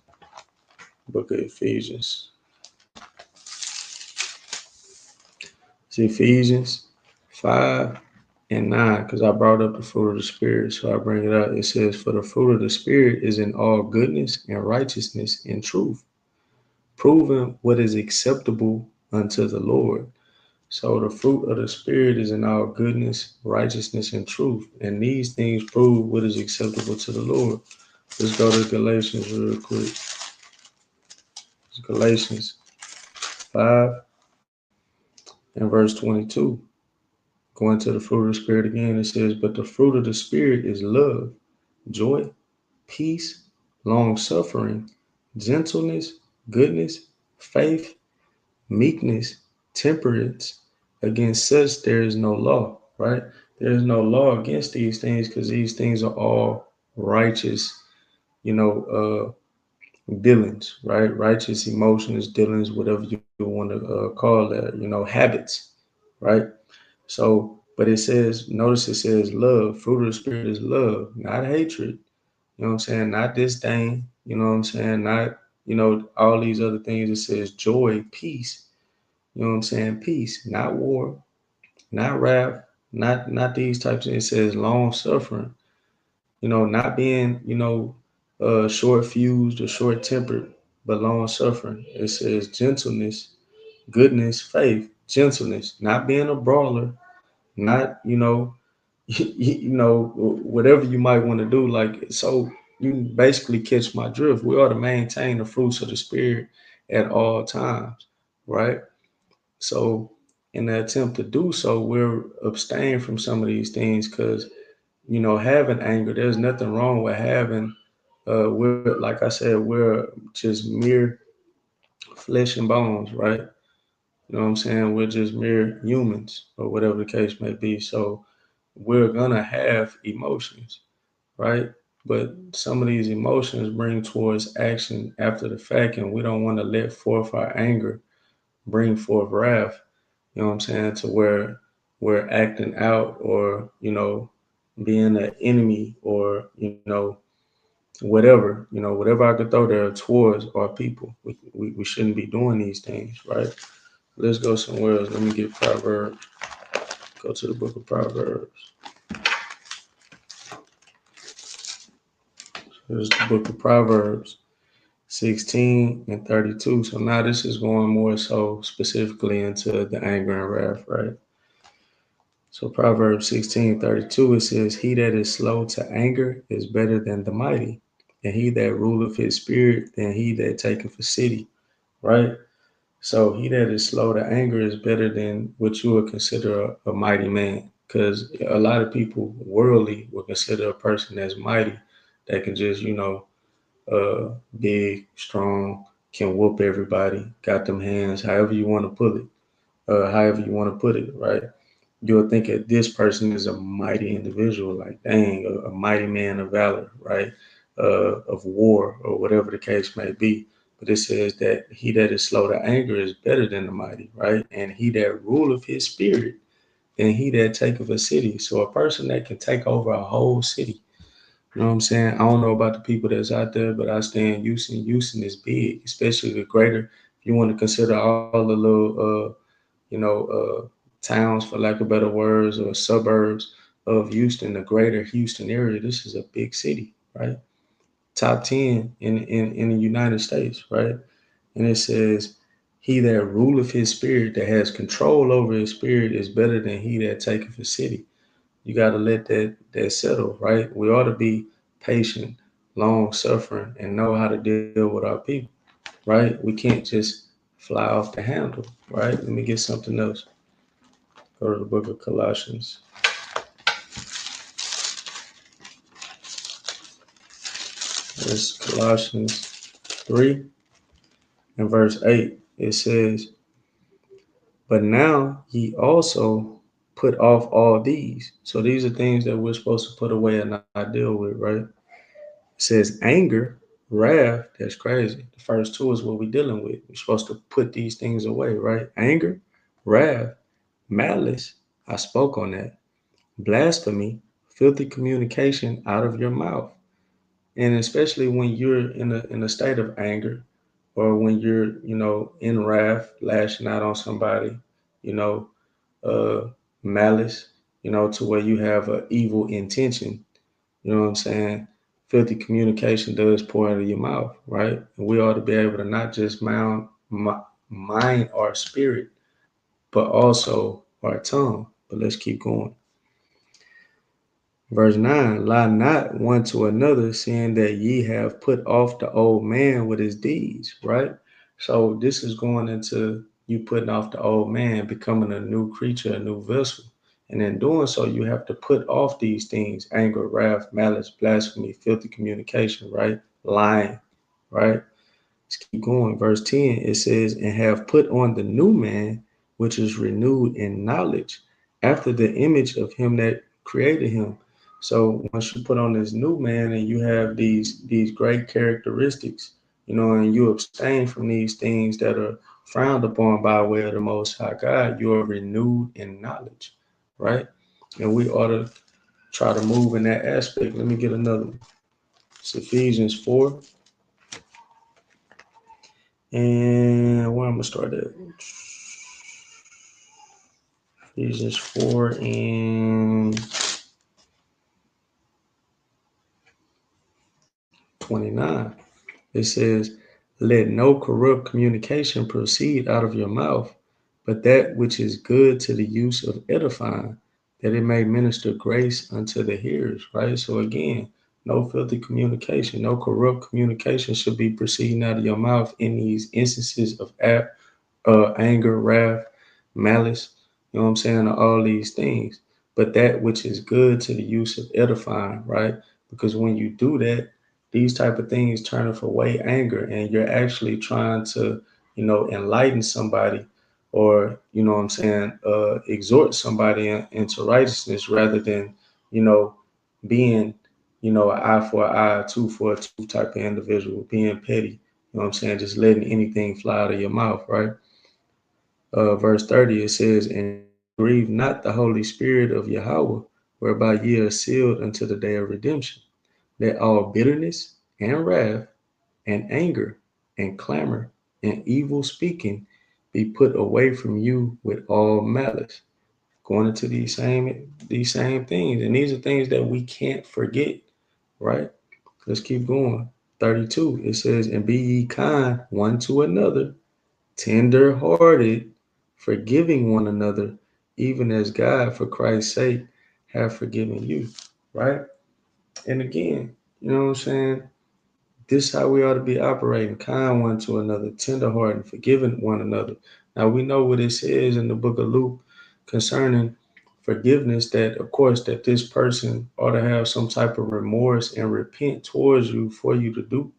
book of Ephesians. It's Ephesians 5 and 9, because I brought up the fruit of the Spirit, so I bring it up. It says, "For the fruit of the Spirit is in all goodness and righteousness and truth, proving what is acceptable unto the Lord." So the fruit of the Spirit is in all goodness, righteousness, and truth. And these things prove what is acceptable to the Lord. Let's go to Galatians real quick. It's Galatians 5 and verse 22. Going to the fruit of the Spirit again, it says, "But the fruit of the Spirit is love, joy, peace, long suffering, gentleness, goodness, faith, meekness, temperance. Against such there is no law," right? There is no law against these things because these things are all righteous, dealings, right? Righteous emotions, dealings, whatever you want to call that, habits, right? So, but it says, notice it says love. Fruit of the Spirit is love, not hatred. You know what I'm saying? Not disdain. You know what I'm saying? Not, all these other things. It says joy, peace. You know what I'm saying? Peace, not war, not wrath, not these types of. It says long suffering. Not being, short fused or short tempered, but long suffering. It says gentleness, goodness, faith, gentleness, not being a brawler, not, whatever you might want to do. Like, so you basically catch my drift. We ought to maintain the fruits of the Spirit at all times, right? So, in the attempt to do so, we're abstaining from some of these things because, having anger, there's nothing wrong with having, we're, like I said, we're just mere flesh and bones, right? You know what I'm saying? We're just mere humans or whatever the case may be. So, we're going to have emotions, right? But some of these emotions bring towards action after the fact, and we don't want to let forth our anger bring forth wrath, you know what I'm saying, to where we're acting out or, being an enemy or, whatever, whatever I could throw there towards our people. We shouldn't be doing these things, right? Let's go somewhere else. Let me get Proverbs. Go to the book of Proverbs. Here's the book of Proverbs 16 and 32. So now this is going more so specifically into the anger and wrath, right? So Proverbs 16:32, it says, "He that is slow to anger is better than the mighty, and he that ruleth his spirit than he that taketh a city," right? So he that is slow to anger is better than what you would consider a mighty man. Because a lot of people worldly would consider a person that's mighty that can just, big, strong, can whoop everybody, got them hands, however you want to put it, right? You'll think that this person is a mighty individual, like dang, a mighty man of valor, right? Of war or whatever the case may be. But it says that he that is slow to anger is better than the mighty, right? And he that ruleth his spirit than he that taketh a city. So a person that can take over a whole city, you know what I'm saying? I don't know about the people that's out there, but I stay in Houston. Houston is big, especially the greater. If you want to consider all the little, towns, for lack of better words, or suburbs of Houston, the greater Houston area, this is a big city, right? Top 10 in the United States, right? And it says, "He that ruleth his spirit, that has control over his spirit, is better than he that taketh a city." You got to let that settle, right? We ought to be patient, long suffering, and know how to deal with our people, right? We can't just fly off the handle, right? Let me get something else. Go to the book of Colossians. It's Colossians 3 and verse 8. It says, "But now ye also put off all these." So these are things that we're supposed to put away and not deal with, right? It says anger, wrath. That's crazy. The first two is what we're dealing with. We're supposed to put these things away, right? Anger, wrath, malice, I spoke on that. Blasphemy, filthy communication out of your mouth. And especially when you're in a state of anger, or when you're, in wrath, lashing out on somebody, you know, uh, malice, to where you have an evil intention. You know what I'm saying? Filthy communication does pour into your mouth, right? And we ought to be able to not just mind our spirit, but also our tongue. But let's keep going. Verse 9, lie not one to another, seeing that ye have put off the old man with his deeds, right? So this is going into you putting off the old man, becoming a new creature, a new vessel. And in doing so, you have to put off these things: anger, wrath, malice, blasphemy, filthy communication, right? Lying, right? Let's keep going. Verse 10, it says, and have put on the new man, which is renewed in knowledge, after the image of him that created him. So once you put on this new man and you have these great characteristics, and you abstain from these things that are frowned upon by way of the Most High God, you are renewed in knowledge, right? And we ought to try to move in that aspect. Let me get another one. It's Ephesians 4. And where I'm gonna start at? Ephesians 4 and 29. It says, let no corrupt communication proceed out of your mouth, but that which is good to the use of edifying, that it may minister grace unto the hearers, right? So again, no filthy communication, no corrupt communication should be proceeding out of your mouth in these instances of anger, wrath, malice, you know what I'm saying, all these things. But that which is good to the use of edifying, right? Because when you do that, these type of things turn off away anger, and you're actually trying to, enlighten somebody, or, what I'm saying, exhort somebody into righteousness, rather than, you know, being, an eye for an eye, tooth for a tooth type of individual, being petty, you know what I'm saying, just letting anything fly out of your mouth, right? Verse 30, it says, and grieve not the Holy Spirit of Yahweh, whereby ye are sealed unto the day of redemption. Let all bitterness and wrath and anger and clamor and evil speaking be put away from you with all malice. Going into these same things. And these are things that we can't forget, right? Let's keep going. 32, it says, and be ye kind one to another, tender hearted, forgiving one another, even as God, for Christ's sake, have forgiven you, right? And again, you know what I'm saying? This is how we ought to be operating: kind one to another, tenderhearted, forgiving one another. Now we know what it says in the book of Luke concerning forgiveness, that of course that this person ought to have some type of remorse and repent towards you for you to do,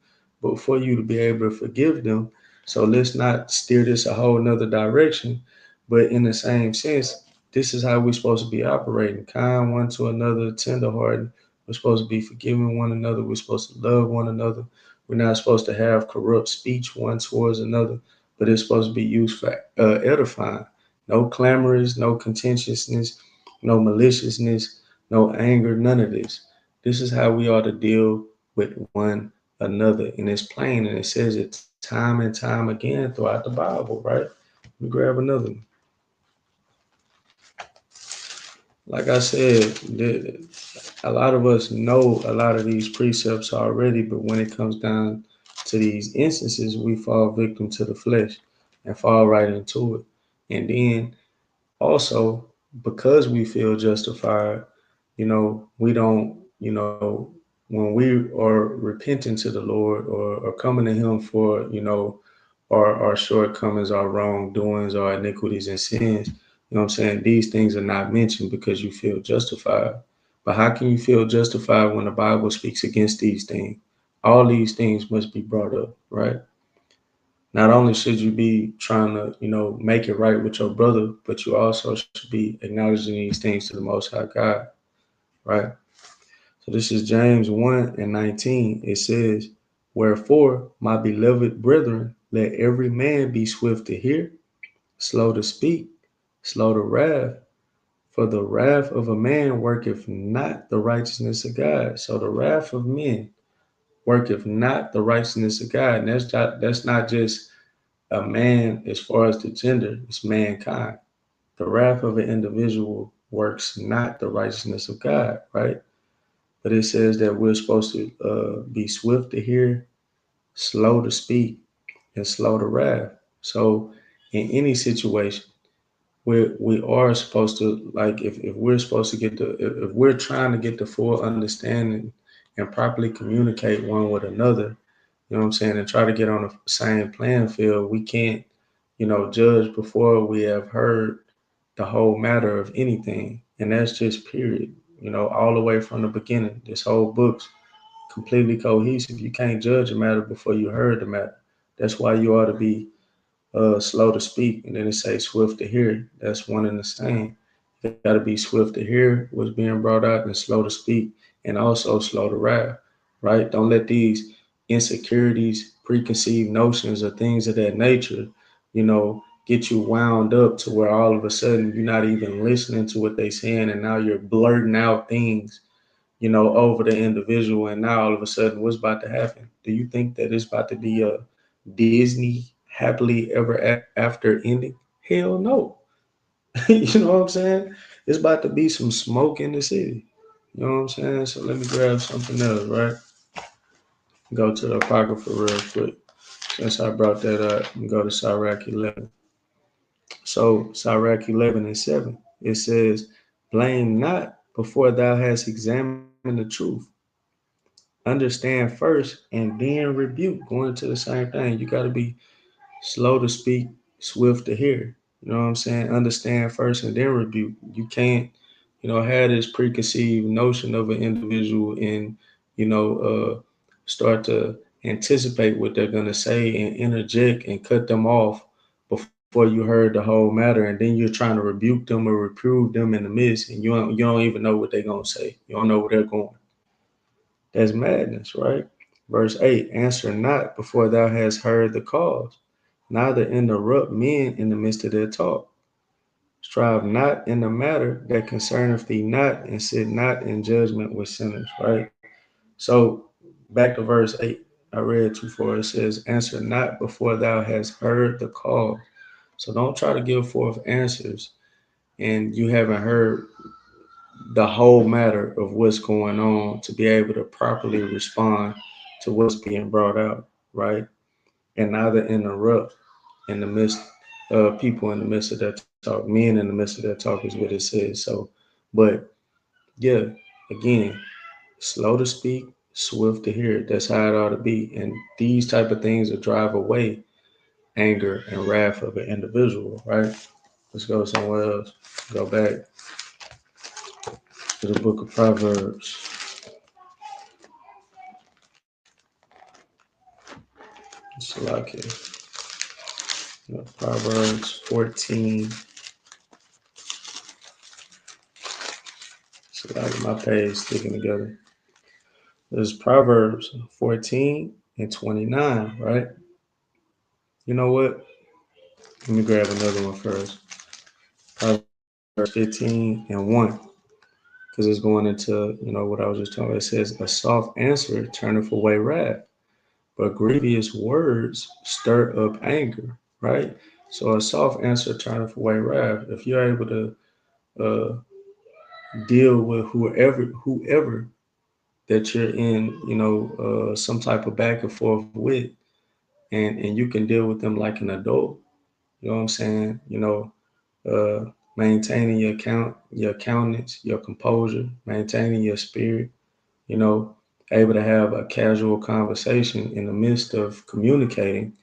but for you to be able to forgive them. So let's not steer this a whole nother direction. But in the same sense, this is how we're supposed to be operating: kind one to another, tenderhearted. We're supposed to be forgiving one another. We're supposed to love one another. We're not supposed to have corrupt speech one towards another, but it's supposed to be used for edifying. No clamors, no contentiousness, no maliciousness, no anger, none of this. This is how we ought to deal with one another. And it's plain, and it says it time and time again throughout the Bible, right? Let me grab another one. Like I said, a lot of us know a lot of these precepts already, but when it comes down to these instances, we fall victim to the flesh and fall right into it. And then also, because we feel justified, we don't, when we are repenting to the Lord, or coming to Him for, our shortcomings, our wrongdoings, our iniquities and sins, what I'm saying? These things are not mentioned because you feel justified. But how can you feel justified when the Bible speaks against these things? All these things must be brought up, right? Not only should you be trying to, make it right with your brother, but you also should be acknowledging these things to the Most High God, right? So this is James 1 and 19. It says, wherefore, my beloved brethren, let every man be swift to hear, slow to speak, slow to wrath, For the wrath of a man worketh not the righteousness of God. So the wrath of men worketh not the righteousness of God. And that's not just a man as far as the gender, it's mankind. The wrath of an individual works not the righteousness of God, right? But it says that we're supposed to be swift to hear, slow to speak, and slow to wrath. So in any situation, we are supposed to, like, if we're supposed to get the if we're trying to get the full understanding and properly communicate one with another, you know what I'm saying, and try to get on the same playing field, we can't, judge before we have heard the whole matter of anything. And that's just period. All the way from the beginning. This whole book's completely cohesive. You can't judge a matter before you heard the matter. That's why you ought to be slow to speak, and then it say swift to hear. That's one and the same. You got to be swift to hear what's being brought out and slow to speak, and also slow to wrath, right? Don't let these insecurities, preconceived notions, or things of that nature, get you wound up to where all of a sudden you're not even listening to what they're saying, and now you're blurting out things, over the individual, and now all of a sudden, what's about to happen? Do you think that it's about to be a Disney happily ever after ending? Hell no. You know what I'm saying? It's about to be some smoke in the city. You know what I'm saying? So let me grab something else, right? Go to the Apocrypha real quick. Since I brought that up, and go to Sirach 11. So Sirach 11 and 7, it says, blame not before thou hast examined the truth. Understand first and then rebuke. Going to the same thing. You got to be slow to speak, swift to hear. You know what I'm saying? Understand first and then rebuke. You can't, have this preconceived notion of an individual and, start to anticipate what they're going to say and interject and cut them off before you heard the whole matter. And then you're trying to rebuke them or reprove them in the midst, and you don't even know what they're going to say. You don't know where they're going. That's madness, right? Verse 8, answer not before thou hast heard the cause, neither interrupt men in the midst of their talk. Strive not in the matter that concerneth thee not, and sit not in judgment with sinners, right? So back to verse 8, I read too far. It says, answer not before thou hast heard the cause. So don't try to give forth answers and you haven't heard the whole matter of what's going on to be able to properly respond to what's being brought out, right? And neither interrupt in the midst of people in the midst of that talk, men in the midst of that talk is what it says. So, but yeah, again, slow to speak, swift to hear. That's how it ought to be. And these type of things will drive away anger and wrath of an individual, right? Let's go somewhere else. Go back to the book of Proverbs. It's like it. Proverbs 14. It's like my page sticking together. There's Proverbs 14 and 29, right? You know what? Let me grab another one first. Proverbs 15 and 1, because it's going into, what I was just talking about. It says, a soft answer turneth away wrath, but grievous words stir up anger, right? So a soft answer turneth away wrath. If you're able to uh, deal with whoever that you're in, some type of back and forth with, and you can deal with them like an adult. You know what I'm saying? Maintaining your countenance, your composure, maintaining your spirit. You know, able to have a casual conversation in the midst of communicating.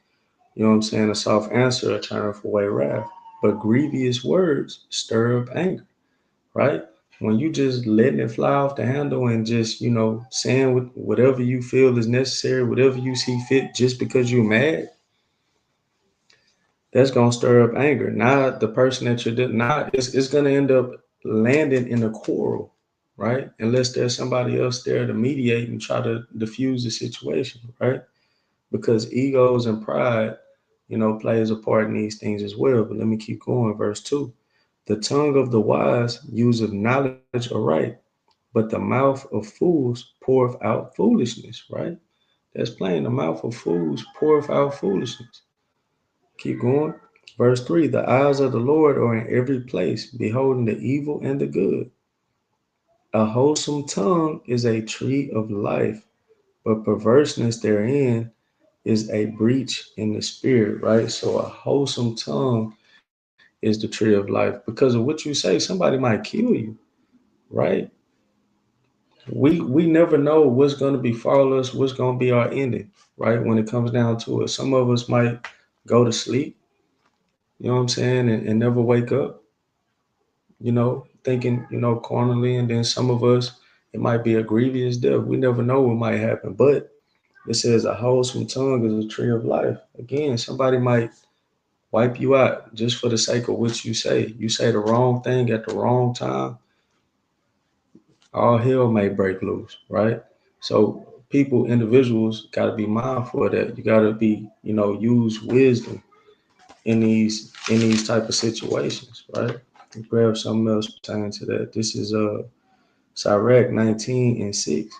You know what I'm saying? A soft answer, a turn away wrath, but grievous words stir up anger, right? When you just letting it fly off the handle and just, saying whatever you feel is necessary, whatever you see fit, just because you're mad, that's gonna stir up anger. Now the person that you're not, it's gonna end up landing in a quarrel, right? Unless there's somebody else there to mediate and try to diffuse the situation, right? Because egos and pride, plays a part in these things as well. But let me keep going. Verse 2. The tongue of the wise useth knowledge aright, but the mouth of fools poureth out foolishness, right? That's plain. The mouth of fools poureth out foolishness. Keep going. Verse 3, the eyes of the Lord are in every place, beholding the evil and the good. A wholesome tongue is a tree of life, but perverseness therein is a breach in the spirit, right? So a wholesome tongue is the tree of life. Because of what you say, somebody might kill you, right? We never know what's going to befall us, what's going to be our ending, right? When it comes down to it, some of us might go to sleep, you know what I'm saying, and never wake up, thinking, carnally, and then some of us, it might be a grievous death. We never know what might happen, but it says a wholesome tongue is a tree of life. Again, somebody might wipe you out just for the sake of what you say. You say the wrong thing at the wrong time, all hell may break loose, right? So people, individuals, got to be mindful of that. You got to be, use wisdom in these type of situations, right? Grab something else pertaining to that. This is Sirach 19:6.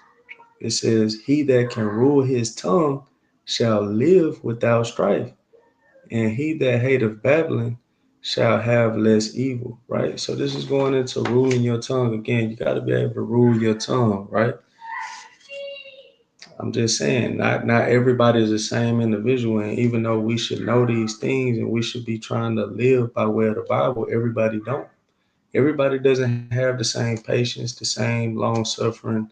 It says, "He that can rule his tongue shall live without strife, and he that hateth babbling shall have less evil," right? So this is going into ruling your tongue. Again, you got to be able to rule your tongue, right? I'm just saying, not everybody is the same individual, and even though we should know these things and we should be trying to live by way of the Bible, everybody don't. Everybody doesn't have the same patience, the same long suffering,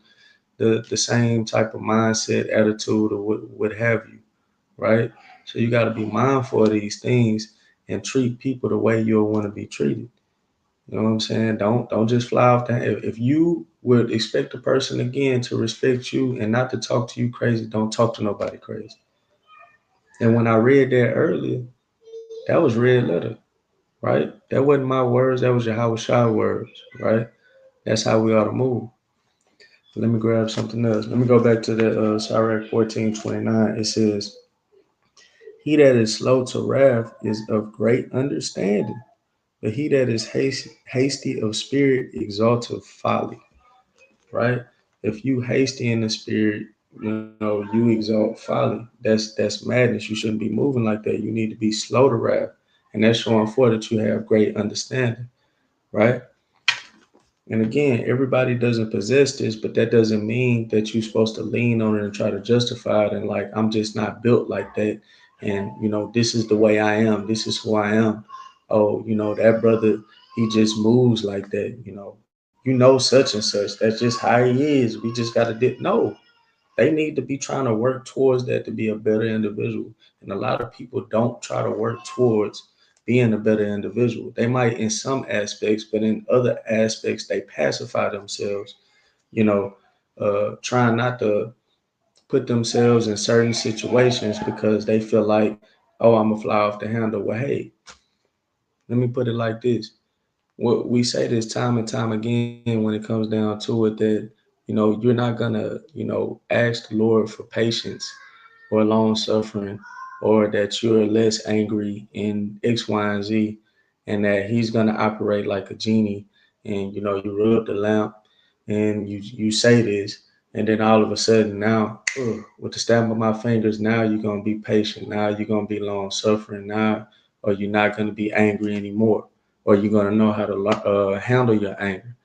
the same type of mindset, attitude, or what have you, right? So you got to be mindful of these things and treat people the way you'll want to be treated. You know what I'm saying? Don't just fly off the handle. If you would expect a person again to respect you and not to talk to you crazy, don't talk to nobody crazy. And when I read that earlier, that was red letter, right? That wasn't my words. That was Yahweh Shai words, right? That's how we ought to move. Let me grab something else. Let me go back to the Sirach 14:29. It says, "He that is slow to wrath is of great understanding, but he that is hasty of spirit exalteth folly." Right? If you hasty in the spirit, you exalt folly. That's madness. You shouldn't be moving like that. You need to be slow to wrath, and that's showing forth that you have great understanding, right? And again, everybody doesn't possess this, but that doesn't mean that you're supposed to lean on it and try to justify it and like, I'm just not built like that. And, this is the way I am. This is who I am. Oh, that brother, he just moves like that. Such and such. That's just how he is. We just got to no, they need to be trying to work towards that to be a better individual. And a lot of people don't try to work towards being a better individual. They might in some aspects, but in other aspects, they pacify themselves, you know, trying not to put themselves in certain situations because they feel like, oh, I'm going to fly off the handle. Well, hey, let me put it like this. What we say this time and time again when it comes down to it that, you're not going to, ask the Lord for patience or long suffering, or that you're less angry in X, Y, and Z, and that he's gonna operate like a genie, and you rub the lamp, and you say this, and then all of a sudden now, with the snap of my fingers, now you're gonna be patient, now you're gonna be long suffering, now, or you're not gonna be angry anymore, or you're gonna know how to handle your anger.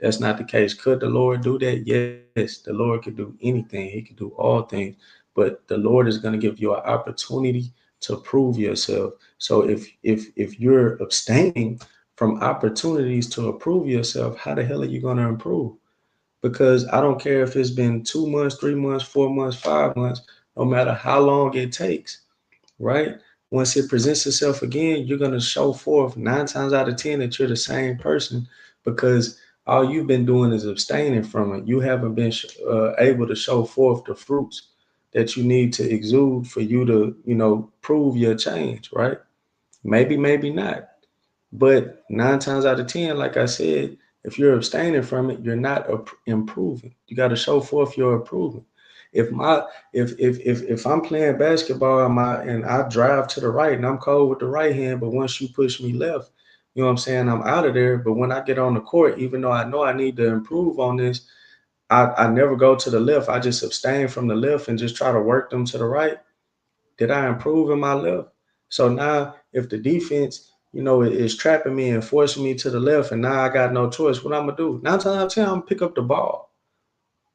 That's not the case. Could the Lord do that? Yes, the Lord could do anything. He could do all things. But the Lord is going to give you an opportunity to prove yourself. So if you're abstaining from opportunities to improve yourself, how the hell are you going to improve? Because I don't care if it's been 2 months, 3 months, 4 months, 5 months, no matter how long it takes, right? Once it presents itself again, you're going to show forth 9 times out of 10 that you're the same person because all you've been doing is abstaining from it. You haven't been able to show forth the fruits that you need to exude for you to, prove your change, right? Maybe, maybe not. But 9 times out of 10, like I said, if you're abstaining from it, you're not improving. You got to show forth your improvement. If my if I'm playing basketball and I drive to the right and I'm cold with the right hand, but once you push me left, you know what I'm saying, I'm out of there. But when I get on the court, even though I know I need to improve on this, I never go to the left. I just abstain from the left and just try to work them to the right. Did I improve in my left? So now, if the defense, is trapping me and forcing me to the left, and now I got no choice, what I'm gonna do? 9 times out of 10, I'm gonna pick up the ball,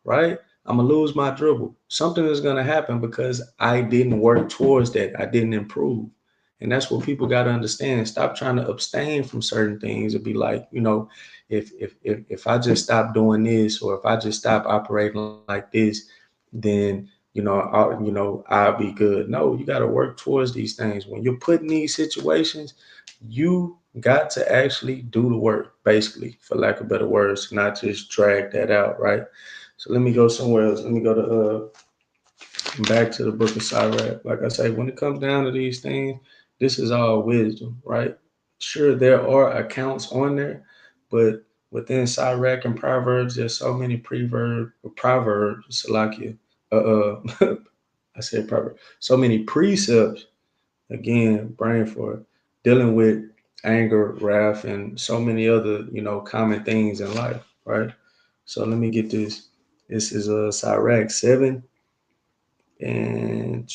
right? I'm gonna lose my dribble. Something is gonna happen because I didn't work towards that. I didn't improve. And that's what people gotta understand. Stop trying to abstain from certain things and be like, if I just stop doing this, or if I just stop operating like this, then I'll be good. No, you gotta work towards these things. When you're put in these situations, you got to actually do the work, basically, for lack of better words, not just drag that out, right? So let me go somewhere else. Let me go to back to the book of Sirach. Like I say, when it comes down to these things, this is all wisdom, right? Sure, there are accounts on there, but within Sirach and Proverbs, there's so many proverbs, Salakia. I said proverb. So many precepts. Again, brain for dealing with anger, wrath, and so many other common things in life, right? So let me get this. This is Sirach 7 and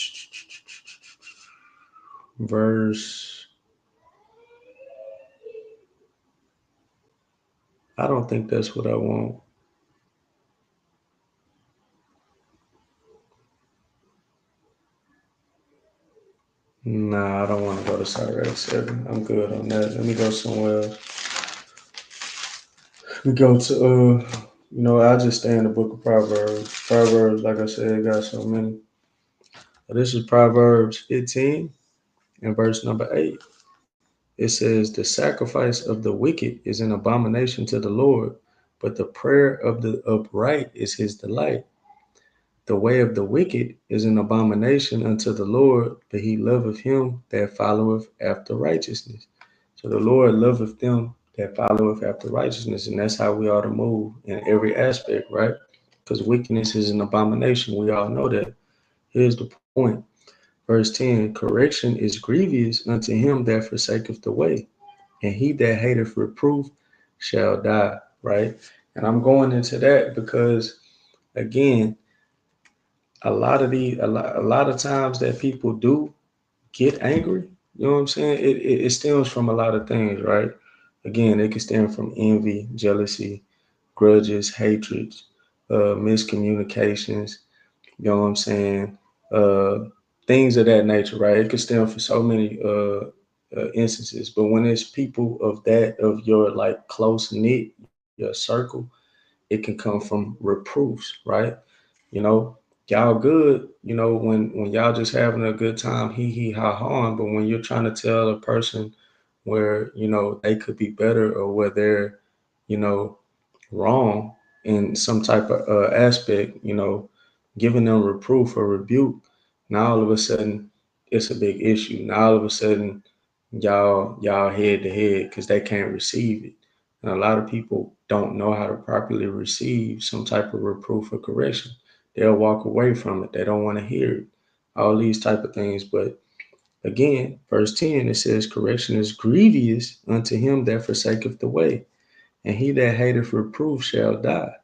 verse. I don't think that's what I want. Nah, I don't want to go to Sirach 7. I'm good on that. Let me go somewhere else. We go to I just stay in the book of Proverbs. Proverbs, like I said, got so many. This is Proverbs 15 and verse number 8. It says, "The sacrifice of the wicked is an abomination to the Lord, but the prayer of the upright is his delight. The way of the wicked is an abomination unto the Lord, but he loveth him that followeth after righteousness." So the Lord loveth them that followeth after righteousness, and that's how we ought to move in every aspect, right? Because wickedness is an abomination. We all know that. Here's the point. Verse 10, "Correction is grievous unto him that forsaketh the way, and he that hateth reproof shall die," right? And I'm going into that because, again, a lot of times that people do get angry, you know what I'm saying? It stems from a lot of things, right? Again, it can stem from envy, jealousy, grudges, hatreds, miscommunications, you know what I'm saying? Uh, Things of that nature, right? It could stem from so many instances. But when it's people of your like close knit, your circle, it can come from reproofs, right? You know, y'all good, when y'all just having a good time, hee ha ha. But when you're trying to tell a person where they could be better, or where they're you know wrong in some type of aspect, giving them reproof or rebuke, now all of a sudden it's a big issue. Now all of a sudden y'all head to head because they can't receive it. And a lot of people don't know how to properly receive some type of reproof or correction. They'll walk away from it. They don't want to hear it. All these type of things. But again, verse 10, it says, "Correction is grievous unto him that forsaketh the way, and he that hateth reproof shall die."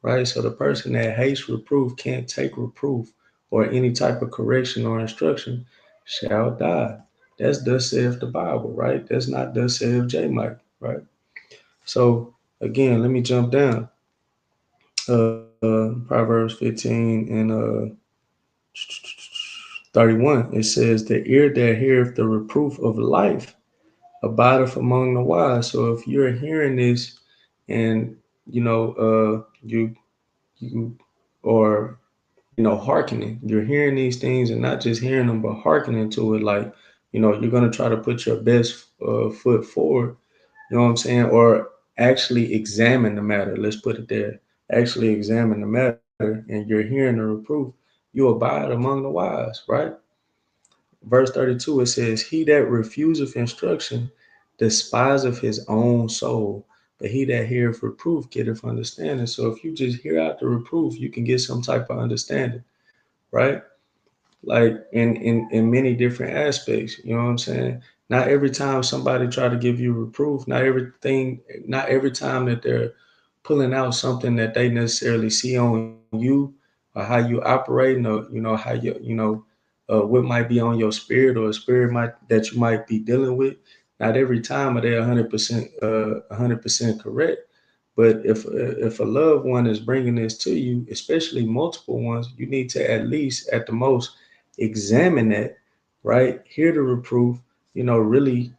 Right? So the person that hates reproof, can't take reproof or any type of correction or instruction, shall die. That's thus saith the Bible, right? That's not thus saith J Mike, right? So again, let me jump down. Proverbs 15 and 31. It says, "The ear that heareth the reproof of life abideth among the wise." So if you're hearing this and you or hearkening, you're hearing these things and not just hearing them but hearkening to it, like you're going to try to put your best foot forward, you know what I'm saying, or actually examine the matter. Let's put it there. Actually examine the matter, and you're hearing the reproof, you abide among the wise, right? Verse 32, it says, "He that refuseth instruction despiseth his own soul, but he that heareth reproof getteth understanding." So if you just hear out the reproof, you can get some type of understanding, right? Like in many different aspects, you know what I'm saying? Not every time somebody try to give you reproof, not every time that they're pulling out something that they necessarily see on you or how you operate, or how what might be on your spirit or a spirit might that you might be dealing with. Not every time are they 100% correct. But if a loved one is bringing this to you, especially multiple ones, you need to at least, at the most, examine that, right? Hear the reproof, really,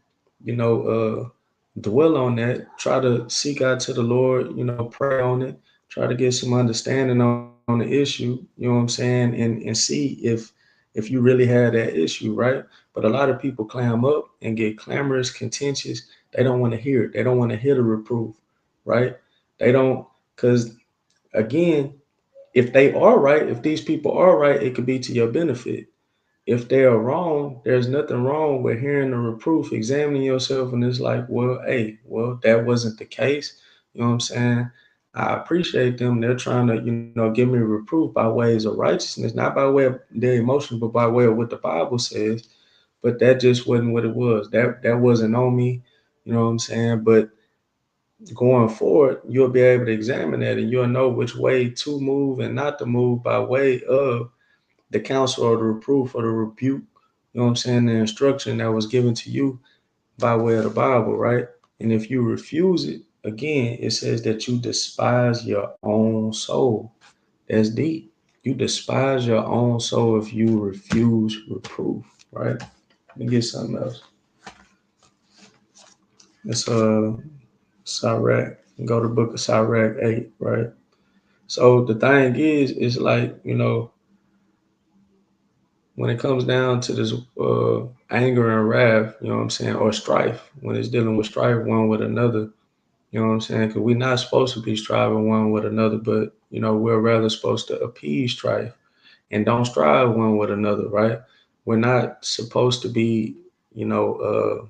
dwell on that. Try to seek out to the Lord, pray on it. Try to get some understanding on the issue. You know what I'm saying, and see if you really had that issue, right? But a lot of people clam up and get clamorous, contentious. They don't want to hear it. They don't want to hear the reproof, right? They don't, because again, if they are right, if these people are right, it could be to your benefit. If they are wrong, there's nothing wrong with hearing the reproof, examining yourself, and it's like, well, hey, well, that wasn't the case. You know what I'm saying? I appreciate them. They're trying to, give me reproof by ways of righteousness, not by way of their emotion, but by way of what the Bible says. But that just wasn't what it was. That wasn't on me. You know what I'm saying? But going forward, you'll be able to examine that and you'll know which way to move and not to move by way of the counsel or the reproof or the rebuke, you know what I'm saying, the instruction that was given to you by way of the Bible, right? And if you refuse it, again, it says that you despise your own soul. That's deep. You despise your own soul if you refuse reproof, right? Let me get something else. It's Sirach. Go to the book of Sirach 8, right? So the thing is like, when it comes down to this anger and wrath, you know what I'm saying, or strife, when it's dealing with strife one with another, you know what I'm saying, because we're not supposed to be striving one with another, but, we're rather supposed to appease strife and don't strive one with another, right? We're not supposed to be, how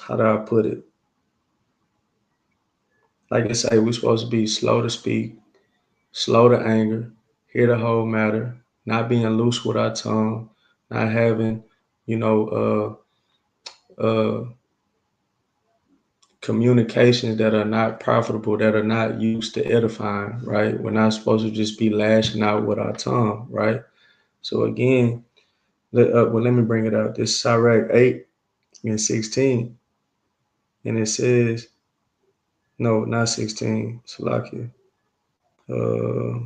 do I put it? Like I say, we're supposed to be slow to speak, slow to anger, hear the whole matter, not being loose with our tongue, not having, you know, communications that are not profitable, that are not used to edifying, right? We're not supposed to just be lashing out with our tongue, right? So again, let me bring it out. This Sirach 8 and 16, and it says, no, not 16, Salakia. Uh,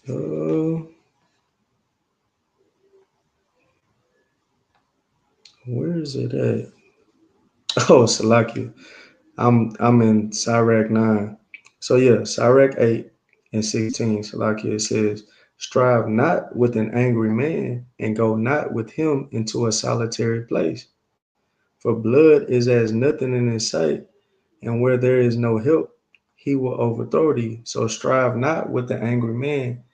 uh, where is it at? Oh, Salakia. I'm in Sirach 9. So yeah, Sirach 8 and 16, Salakia, it says, strive not with an angry man, and go not with him into a solitary place. For blood is as nothing in his sight, and where there is no help, he will overthrow thee. So strive not with the angry man,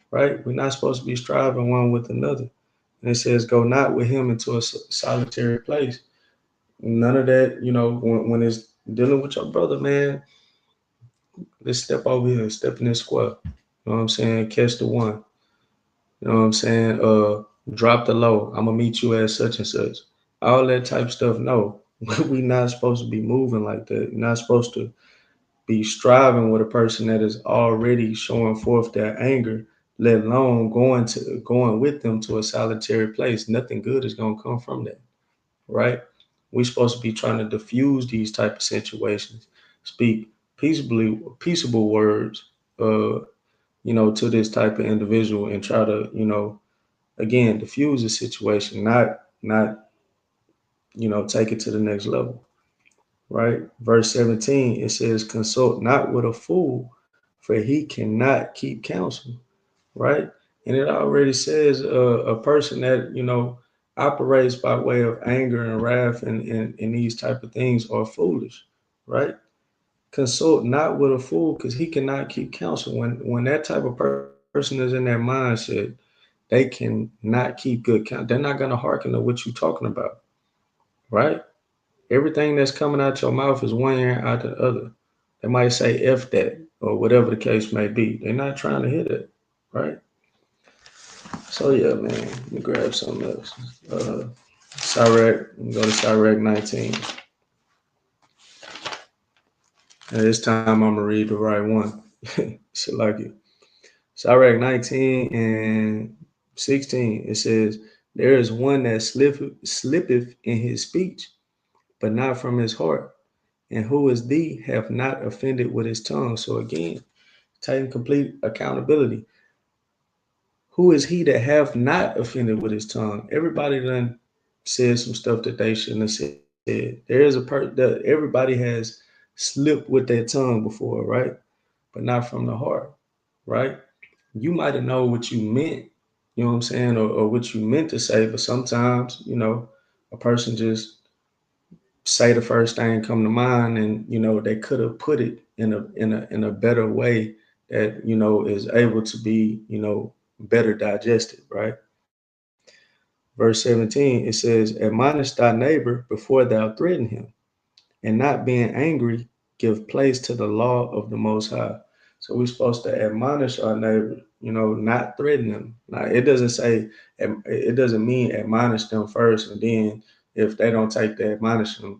right? We're not supposed to be striving one with another. And it says, go not with him into a solitary place. None of that, when it's dealing with your brother, man, let's step over here, step in this square. You know what I'm saying? Catch the one. You know what I'm saying? Drop the low. I'm gonna meet you at such and such. All that type of stuff. No, we not supposed to be moving like that. You're not supposed to be striving with a person that is already showing forth their anger, let alone going with them to a solitary place. Nothing good is gonna come from that, right? We're supposed to be trying to diffuse these type of situations, speak peaceable words, to this type of individual and try to, again, diffuse the situation, not, take it to the next level, right? Verse 17, it says, consult not with a fool, for he cannot keep counsel, right? And it already says a person that, operates by way of anger and wrath and these type of things are foolish, right? Consult not with a fool because he cannot keep counsel. When that type of person is in that mindset, they can not keep good counsel. They're not going to hearken to what you're talking about, right? Everything that's coming out your mouth is one ear out the other. They might say F that or whatever the case may be. They're not trying to hear that, right? So yeah, man, let me grab something else. Sirach, go to Sirach 19. And this time I'm gonna read the right one. Shit like it. Sirach 19 and 16. It says, "There is one that slippeth in his speech, but not from his heart. And who is thee hath not offended with his tongue." So again, taking complete accountability. Who is he that have not offended with his tongue? Everybody done said some stuff that they shouldn't have said. There is a part that everybody has slipped with their tongue before, right? But not from the heart, right? You might have known what you meant, you know what I'm saying, or what you meant to say, but sometimes, a person just say the first thing come to mind, and they could have put it in a better way that is able to be better digested, right? Verse 17, it says, "Admonish thy neighbor before thou threaten him, and not being angry give place to the law of the Most High." So we're supposed to admonish our neighbor, not threaten them. Now it doesn't say, it doesn't mean admonish them first, and then if they don't take the admonishment,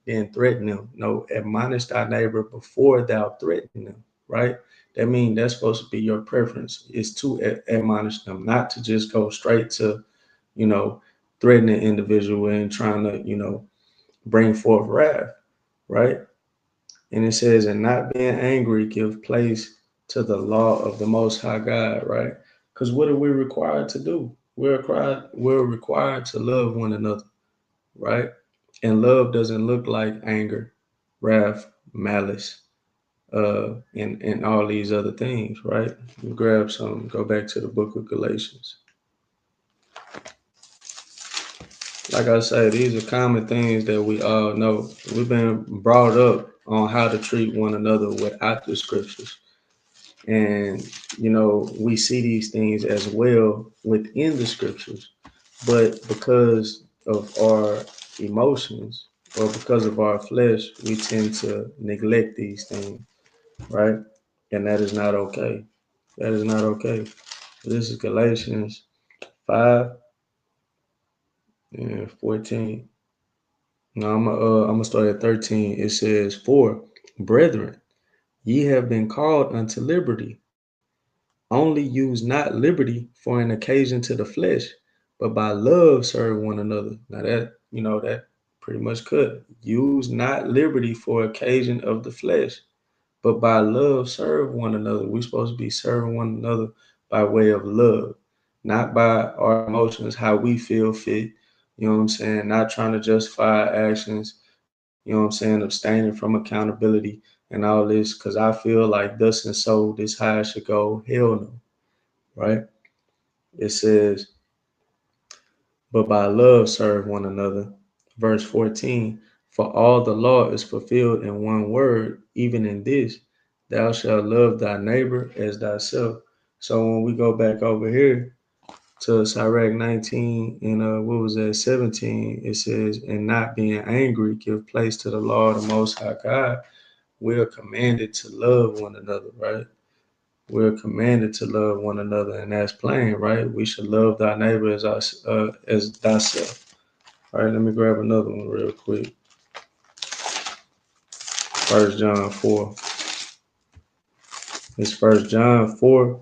then threaten them. No, admonish thy neighbor before thou threaten them, right? That means that's supposed to be your preference, is to admonish them, not to just go straight to, you know, threatening the individual and trying to, bring forth wrath, right? And it says, "And not being angry, give place to the law of the Most High God," right? Because what are we required to do? We're required to love one another, right? And love doesn't look like anger, wrath, malice, and all these other things, right? You grab some, go back to the book of Galatians. Like I say, these are common things that we all know. We've been brought up on how to treat one another without the scriptures. And, we see these things as well within the scriptures. But because of our emotions or because of our flesh, we tend to neglect these things, right? And that is not okay. That is not okay. This is Galatians 5 and 14. Now I'm gonna start at 13. It says, "For brethren, ye have been called unto liberty. Only use not liberty for an occasion to the flesh, but by love serve one another." Now that pretty much cut. "Use not liberty for occasion of the flesh, but by love serve one another." We're supposed to be serving one another by way of love, not by our emotions, how we feel fit. You know what I'm saying? Not trying to justify our actions. You know what I'm saying? Abstaining from accountability and all this because I feel like thus and so, this how it should go. Hell no, right? It says, "But by love serve one another." Verse 14, "For all the law is fulfilled in one word, even in this, thou shalt love thy neighbor as thyself." So when we go back over here to Sirach 19 and what was that, 17, it says, "And not being angry, give place to the law of the Most High God." We are commanded to love one another, right? We're commanded to love one another, and that's plain, right? We should love thy neighbor as thyself. All right, let me grab another one real quick. 1 John 4. It's 1 John 4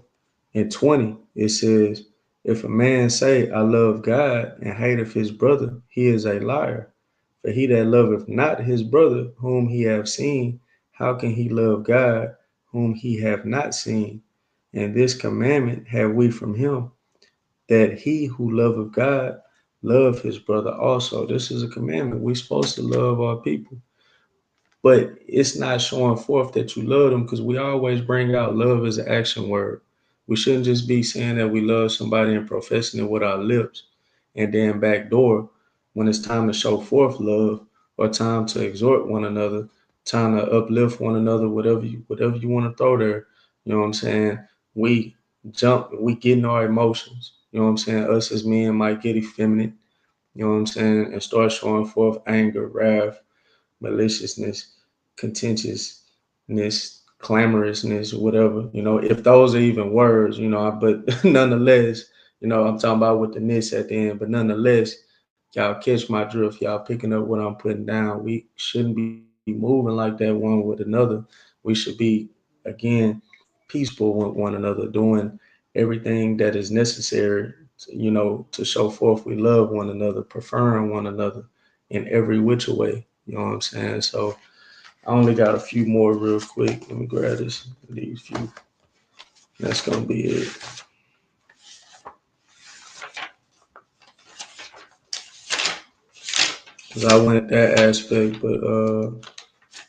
and 20. It says, "If a man say, I love God, and hateth his brother, he is a liar. For he that loveth not his brother whom he hath seen, how can he love God whom he hath not seen? And this commandment have we from him, that he who loveth God love his brother also." This is a commandment. We're supposed to love our people. But it's not showing forth that you love them, because we always bring out love as an action word. We shouldn't just be saying that we love somebody and professing it with our lips, and then backdoor when it's time to show forth love or time to exhort one another, time to uplift one another, whatever you want to throw there. You know what I'm saying? We get in our emotions. You know what I'm saying? Us as men might get effeminate. You know what I'm saying? And start showing forth anger, wrath, maliciousness, contentiousness, clamorousness, whatever. If those are even words, but nonetheless, I'm talking about with the ness at the end, but nonetheless, y'all catch my drift. Y'all picking up what I'm putting down. We shouldn't be moving like that one with another. We should be, again, peaceful with one another, doing everything that is necessary, to show forth we love one another, preferring one another in every which way. You know what I'm saying? So I only got a few more real quick. Let me grab these few. That's gonna be it. Cause I went that aspect, but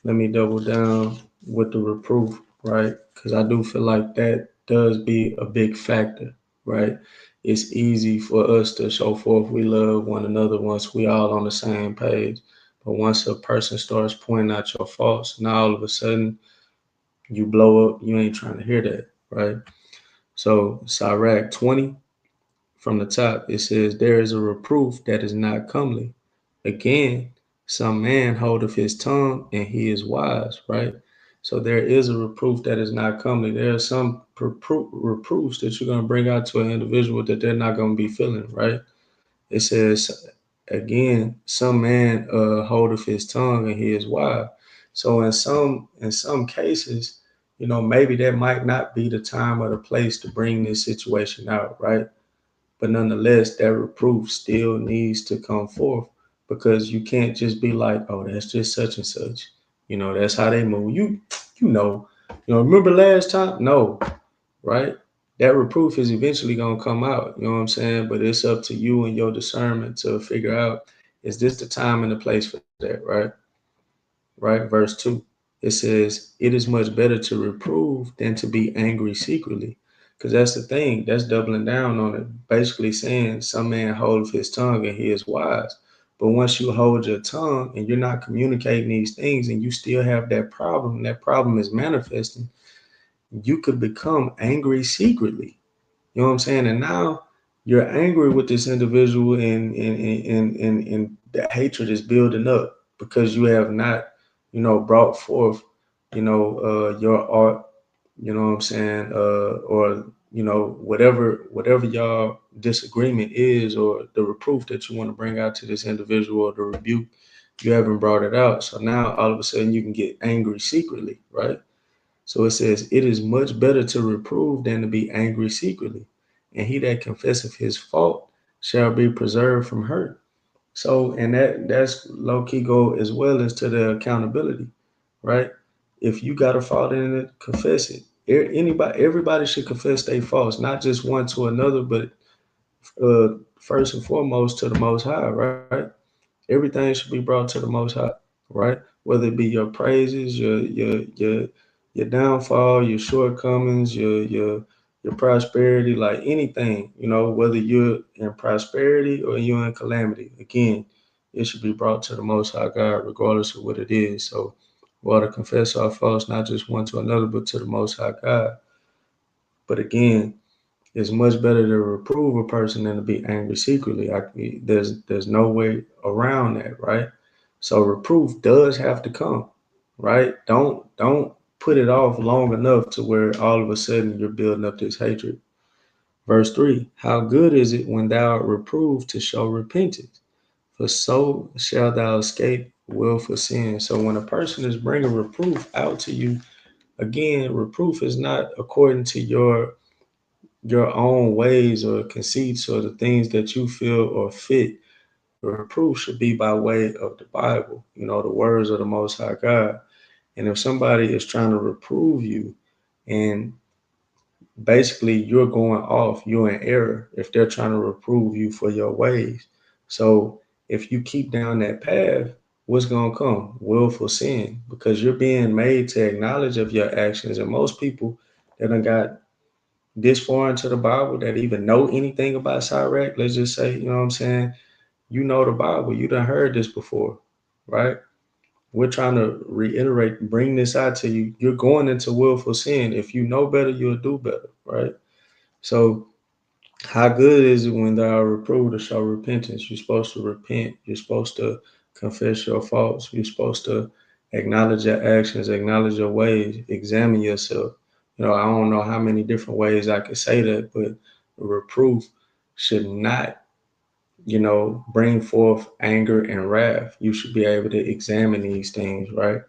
let me double down with the reproof, right? Because I do feel like that does be a big factor, right? It's easy for us to show forth we love one another once we all on the same page. But once a person starts pointing out your faults, now all of a sudden you blow up. You ain't trying to hear that, right? So Sirach 20 from the top, it says, there is a reproof that is not comely. Again, some man holdeth his tongue and he is wise, right? So there is a reproof that is not comely. There are some reproofs that you're going to bring out to an individual that they're not going to be feeling, right? It says, again, some man holdeth his tongue and he is wise. So in some cases, maybe that might not be the time or the place to bring this situation out, right? But nonetheless, that reproof still needs to come forth because you can't just be like, oh, that's just such and such. That's how they move. You know, remember last time? No, right? That reproof is eventually gonna come out. You know what I'm saying? But it's up to you and your discernment to figure out, is this the time and the place for that, right? Right? Verse 2. It says, it is much better to reprove than to be angry secretly. Because that's the thing. That's doubling down on it. Basically saying some man holdeth his tongue and he is wise. But once you hold your tongue and you're not communicating these things and you still have that problem is manifesting, you could become angry secretly. You know what I'm saying? And now you're angry with this individual, and the hatred is building up because you have not, brought forth, your art. You know what I'm saying? Or whatever y'all disagreement is, or the reproof that you want to bring out to this individual, or the rebuke, you haven't brought it out. So now all of a sudden you can get angry secretly, right? So it says, it is much better to reprove than to be angry secretly. And he that confesseth his fault shall be preserved from hurt. So, and that's low key go as well as to the accountability, right? If you got a fault in it, confess it. Everybody should confess their faults, not just one to another, but first and foremost to the Most High, right? Everything should be brought to the Most High, right? Whether it be your praises, your downfall, your shortcomings, your prosperity, like anything, whether you're in prosperity or you're in calamity. Again, it should be brought to the Most High God, regardless of what it is. So we ought to confess our faults, not just one to another, but to the Most High God. But again, it's much better to reprove a person than to be angry secretly. There's no way around that, right? So reproof does have to come, right? Don't put it off long enough to where all of a sudden you're building up this hatred. Verse 3, how good is it when thou art reproved to show repentance? For so shall thou escape willful sin. So when a person is bringing reproof out to you, again, reproof is not according to your own ways or conceits or the things that you feel or fit. Reproof should be by way of the Bible, the words of the Most High God. And if somebody is trying to reprove you, and basically you're going off, you're in error if they're trying to reprove you for your ways. So if you keep down that path, what's going to come? Willful sin, because you're being made to acknowledge of your actions. And most people that done got this far into the Bible, that even know anything about Sirach, let's just say, you know what I'm saying? You know the Bible, you done heard this before, right? We're trying to reiterate, bring this out to you. You're going into willful sin. If you know better, you'll do better, right? So How good is it when thou art reproved to show repentance? You're supposed to repent. You're supposed to confess your faults. You're supposed to acknowledge your actions, acknowledge your ways, examine yourself. I don't know how many different ways I could say that, but reproof should not, bring forth anger and wrath. You should be able to examine these things, right?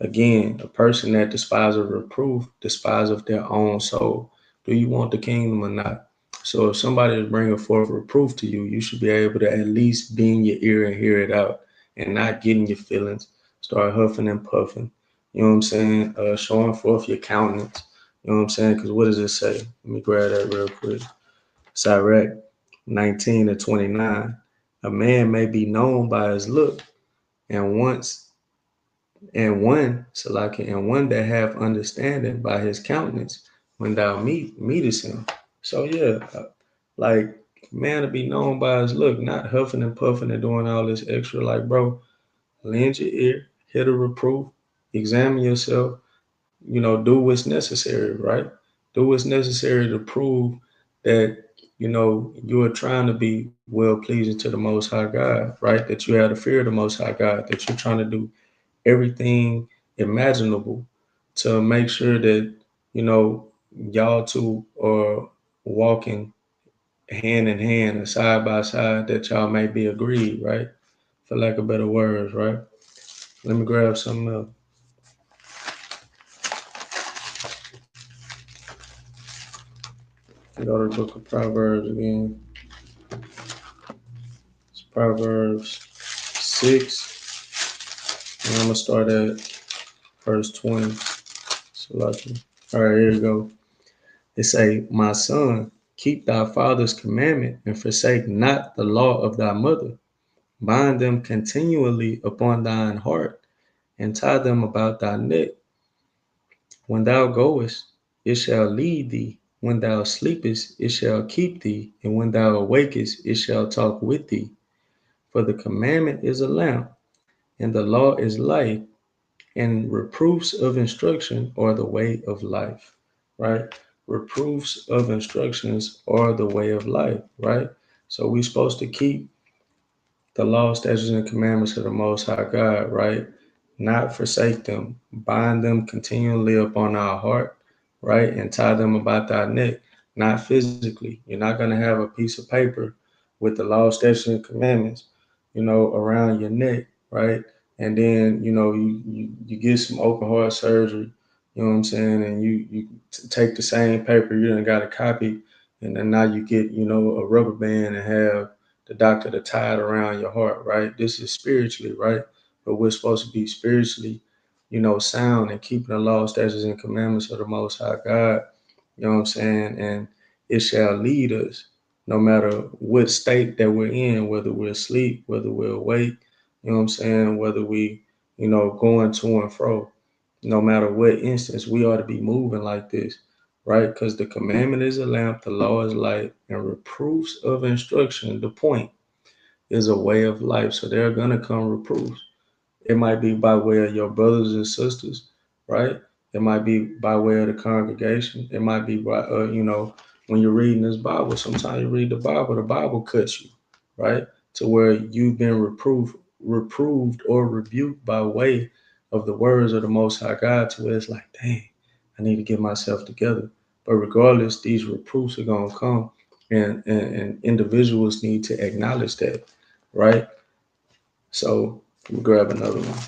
Again, a person that despises reproof despises their own soul. Do you want the kingdom or not? So if somebody is bringing forth reproof to you, you should be able to at least be in your ear and hear it out and not get in your feelings, start huffing and puffing. You know what I'm saying? Showing forth your countenance. You know what I'm saying? Because what does it say? Let me grab that real quick. Sirach 19 and 29. A man may be known by his look, and once and one that have understanding by his countenance when thou meetest him. So yeah, like man to be known by his look, not huffing and puffing and doing all this extra. Like, bro, lend your ear, hear the reproof, examine yourself, do what's necessary, right? Do what's necessary to prove that, you are trying to be well pleasing to the Most High God, right? That you have the fear of the Most High God, that you're trying to do everything imaginable to make sure that, you know, y'all two are walking hand in hand and side by side, that y'all may be agreed, right? For lack of better words, right? Let me grab something else. Go to the book of Proverbs again. It's Proverbs 6, and I'm gonna start at verse 20. So lucky. All right, here we go. It say, my son, keep thy father's commandment and forsake not the law of thy mother. Bind them continually upon thine heart and tie them about thy neck. When thou goest, it shall lead thee. When thou sleepest, it shall keep thee. And when thou awakest, it shall talk with thee. For the commandment is a lamp, and the law is light, and reproofs of instruction are the way of life, right? Reproofs of instructions are the way of life, right? So we're supposed to keep the law, statutes, and commandments of the Most High God, right? Not forsake them, bind them continually upon our heart, right? And tie them about thy neck, not physically. You're not going to have a piece of paper with the law, statutes, and commandments, around your neck, right? And then, you get some open heart surgery, you know what I'm saying? And you take the same paper, you done got a copy, and then now you get, a rubber band and have the doctor to tie it around your heart, right? This is spiritually, right? But we're supposed to be spiritually, sound and keeping the law, statutes, and commandments of the Most High God. You know what I'm saying? And it shall lead us no matter what state that we're in, whether we're asleep, whether we're awake, you know what I'm saying? Whether we, going to and fro, no matter what instance, we ought to be moving like this, right? Because the commandment is a lamp, the law is light, and reproofs of instruction, the point, is a way of life. So there are going to come reproofs. It might be by way of your brothers and sisters, right? It might be by way of the congregation. It might be by, when you're reading this Bible, sometimes you read the Bible cuts you, right? To where you've been reproved or rebuked by way of the words of the Most High God, to where it's like, dang, I need to get myself together. But regardless, these reproofs are going to come, and individuals need to acknowledge that, right? So we'll grab another one.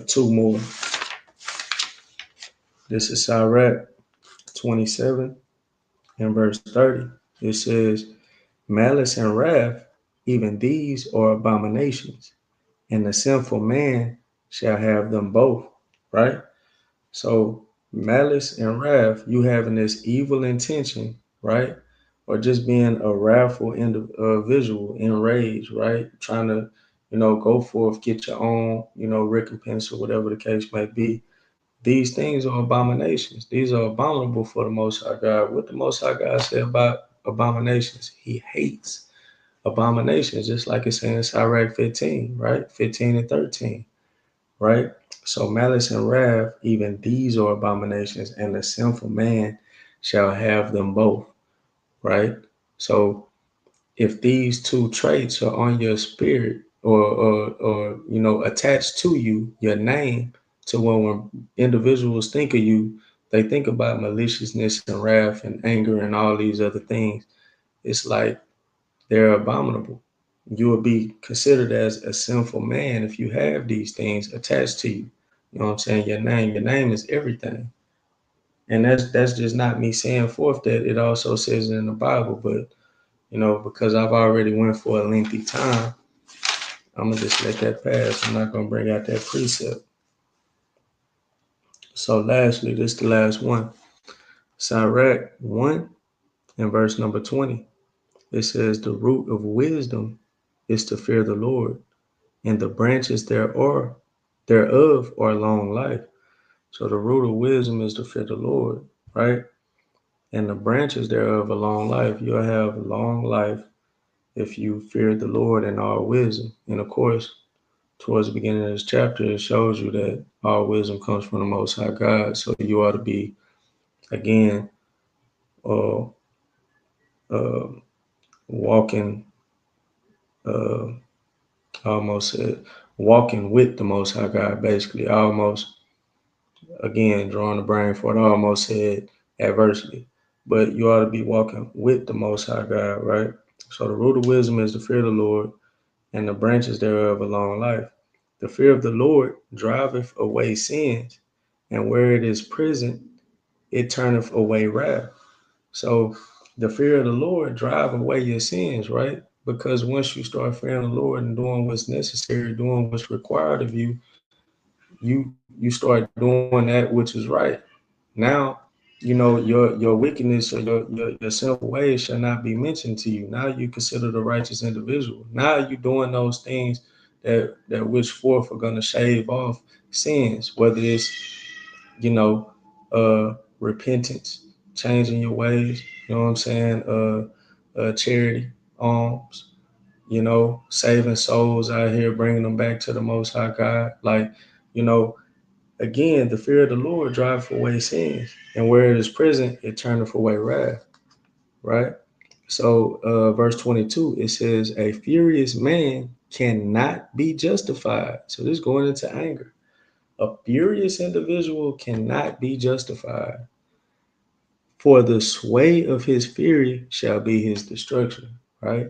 Two more. This is Sirach 27 and verse 30. It says, malice and wrath, even these are abominations, and the sinful man shall have them both, right? So malice and wrath, you having this evil intention, right? Or just being a wrathful individual, enraged, right? Trying to, go forth, get your own, recompense or whatever the case may be. These things are abominations. These are abominable for the Most High God. What the Most High God said about abominations, he hates abominations, just like it's in Sirach 15, right? 15 and 13, right? So malice and wrath, even these are abominations, and the sinful man shall have them both, right? So if these two traits are on your spirit or attached to you, your name, to when individuals think of you, they think about maliciousness and wrath and anger and all these other things. It's like they're abominable. You will be considered as a sinful man if you have these things attached to you. You know what I'm saying? Your name is everything. And that's just not me saying forth that. It also says it in the Bible, but because I've already went for a lengthy time, I'm gonna just let that pass. I'm not gonna bring out that precept. So lastly, this is the last one. Sirach 1 and verse number 20. It says the root of wisdom is to fear the Lord, and the branches thereof are long life. So the root of wisdom is to fear the Lord, right? And the branches thereof are long life. You'll have long life if you fear the Lord and all wisdom. And of course, towards the beginning of this chapter, it shows you that all wisdom comes from the Most High God. So you ought to be, again, uh, uh, walking, uh, almost said, walking with the Most High God, basically. Almost, again, drawing the brain for it, I almost said adversity. But you ought to be walking with the Most High God, right? So the root of wisdom is to fear the Lord, and the branches thereof a long life. The fear of the Lord driveth away sins, and where it is present, it turneth away wrath. So the fear of the Lord drive away your sins, right? Because once you start fearing the Lord and doing what's necessary, doing what's required of you, you start doing that which is right. Now, your wickedness or your sinful ways shall not be mentioned to you. Now you consider the righteous individual. Now you're doing those things that which forth are gonna shave off sins, whether it's you know, repentance, changing your ways, you know what I'm saying? Charity, alms, saving souls out here, bringing them back to the Most High God. Like, you know, again, the fear of the Lord driveth away sins, and where it is present, it turneth away wrath, right? So, verse 22, it says, a furious man cannot be justified. So, this is going into anger. A furious individual cannot be justified, for the sway of his fury shall be his destruction, right?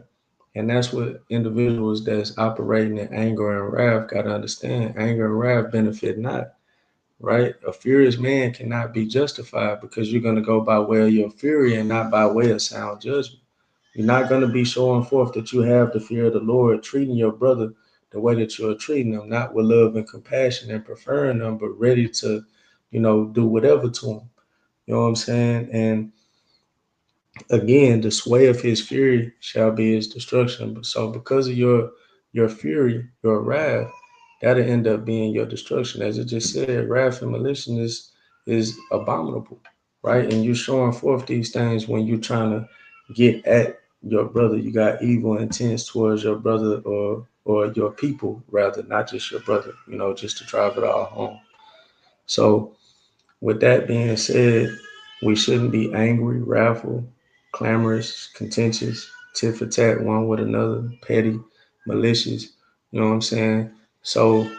And that's what individuals that's operating in anger and wrath got to understand. Anger and wrath benefit not, right? A furious man cannot be justified because you're going to go by way of your fury and not by way of sound judgment. You're not going to be showing forth that you have the fear of the Lord, treating your brother the way that you're treating them, not with love and compassion and preferring them, but ready to, do whatever to them. You know what I'm saying? And again, the sway of his fury shall be his destruction. So because of your fury, your wrath, that'll end up being your destruction. As it just said, wrath and maliciousness is abominable, right? And you're showing forth these things when you're trying to get at your brother. You got evil intents towards your brother or your people, rather, not just your brother, just to drive it all home. So with that being said, we shouldn't be angry, wrathful, clamorous, contentious, tit for tat one with another, petty, malicious. You know what I'm saying? So,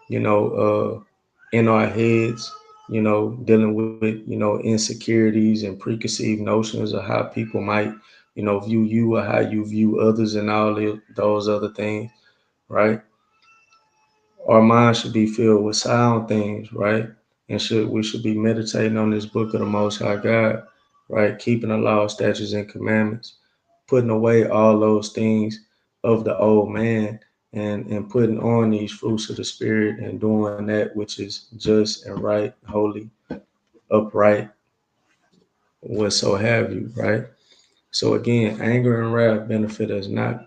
in our heads, dealing with, insecurities and preconceived notions of how people might, view you or how you view others and all those other things, right? Our mind should be filled with sound things, right? And we should be meditating on this book of the Most High God, right? Keeping the law, statutes, and commandments, putting away all those things of the old man and putting on these fruits of the spirit and doing that which is just and right, holy, upright, what so have you, right? So again, anger and wrath benefit us not.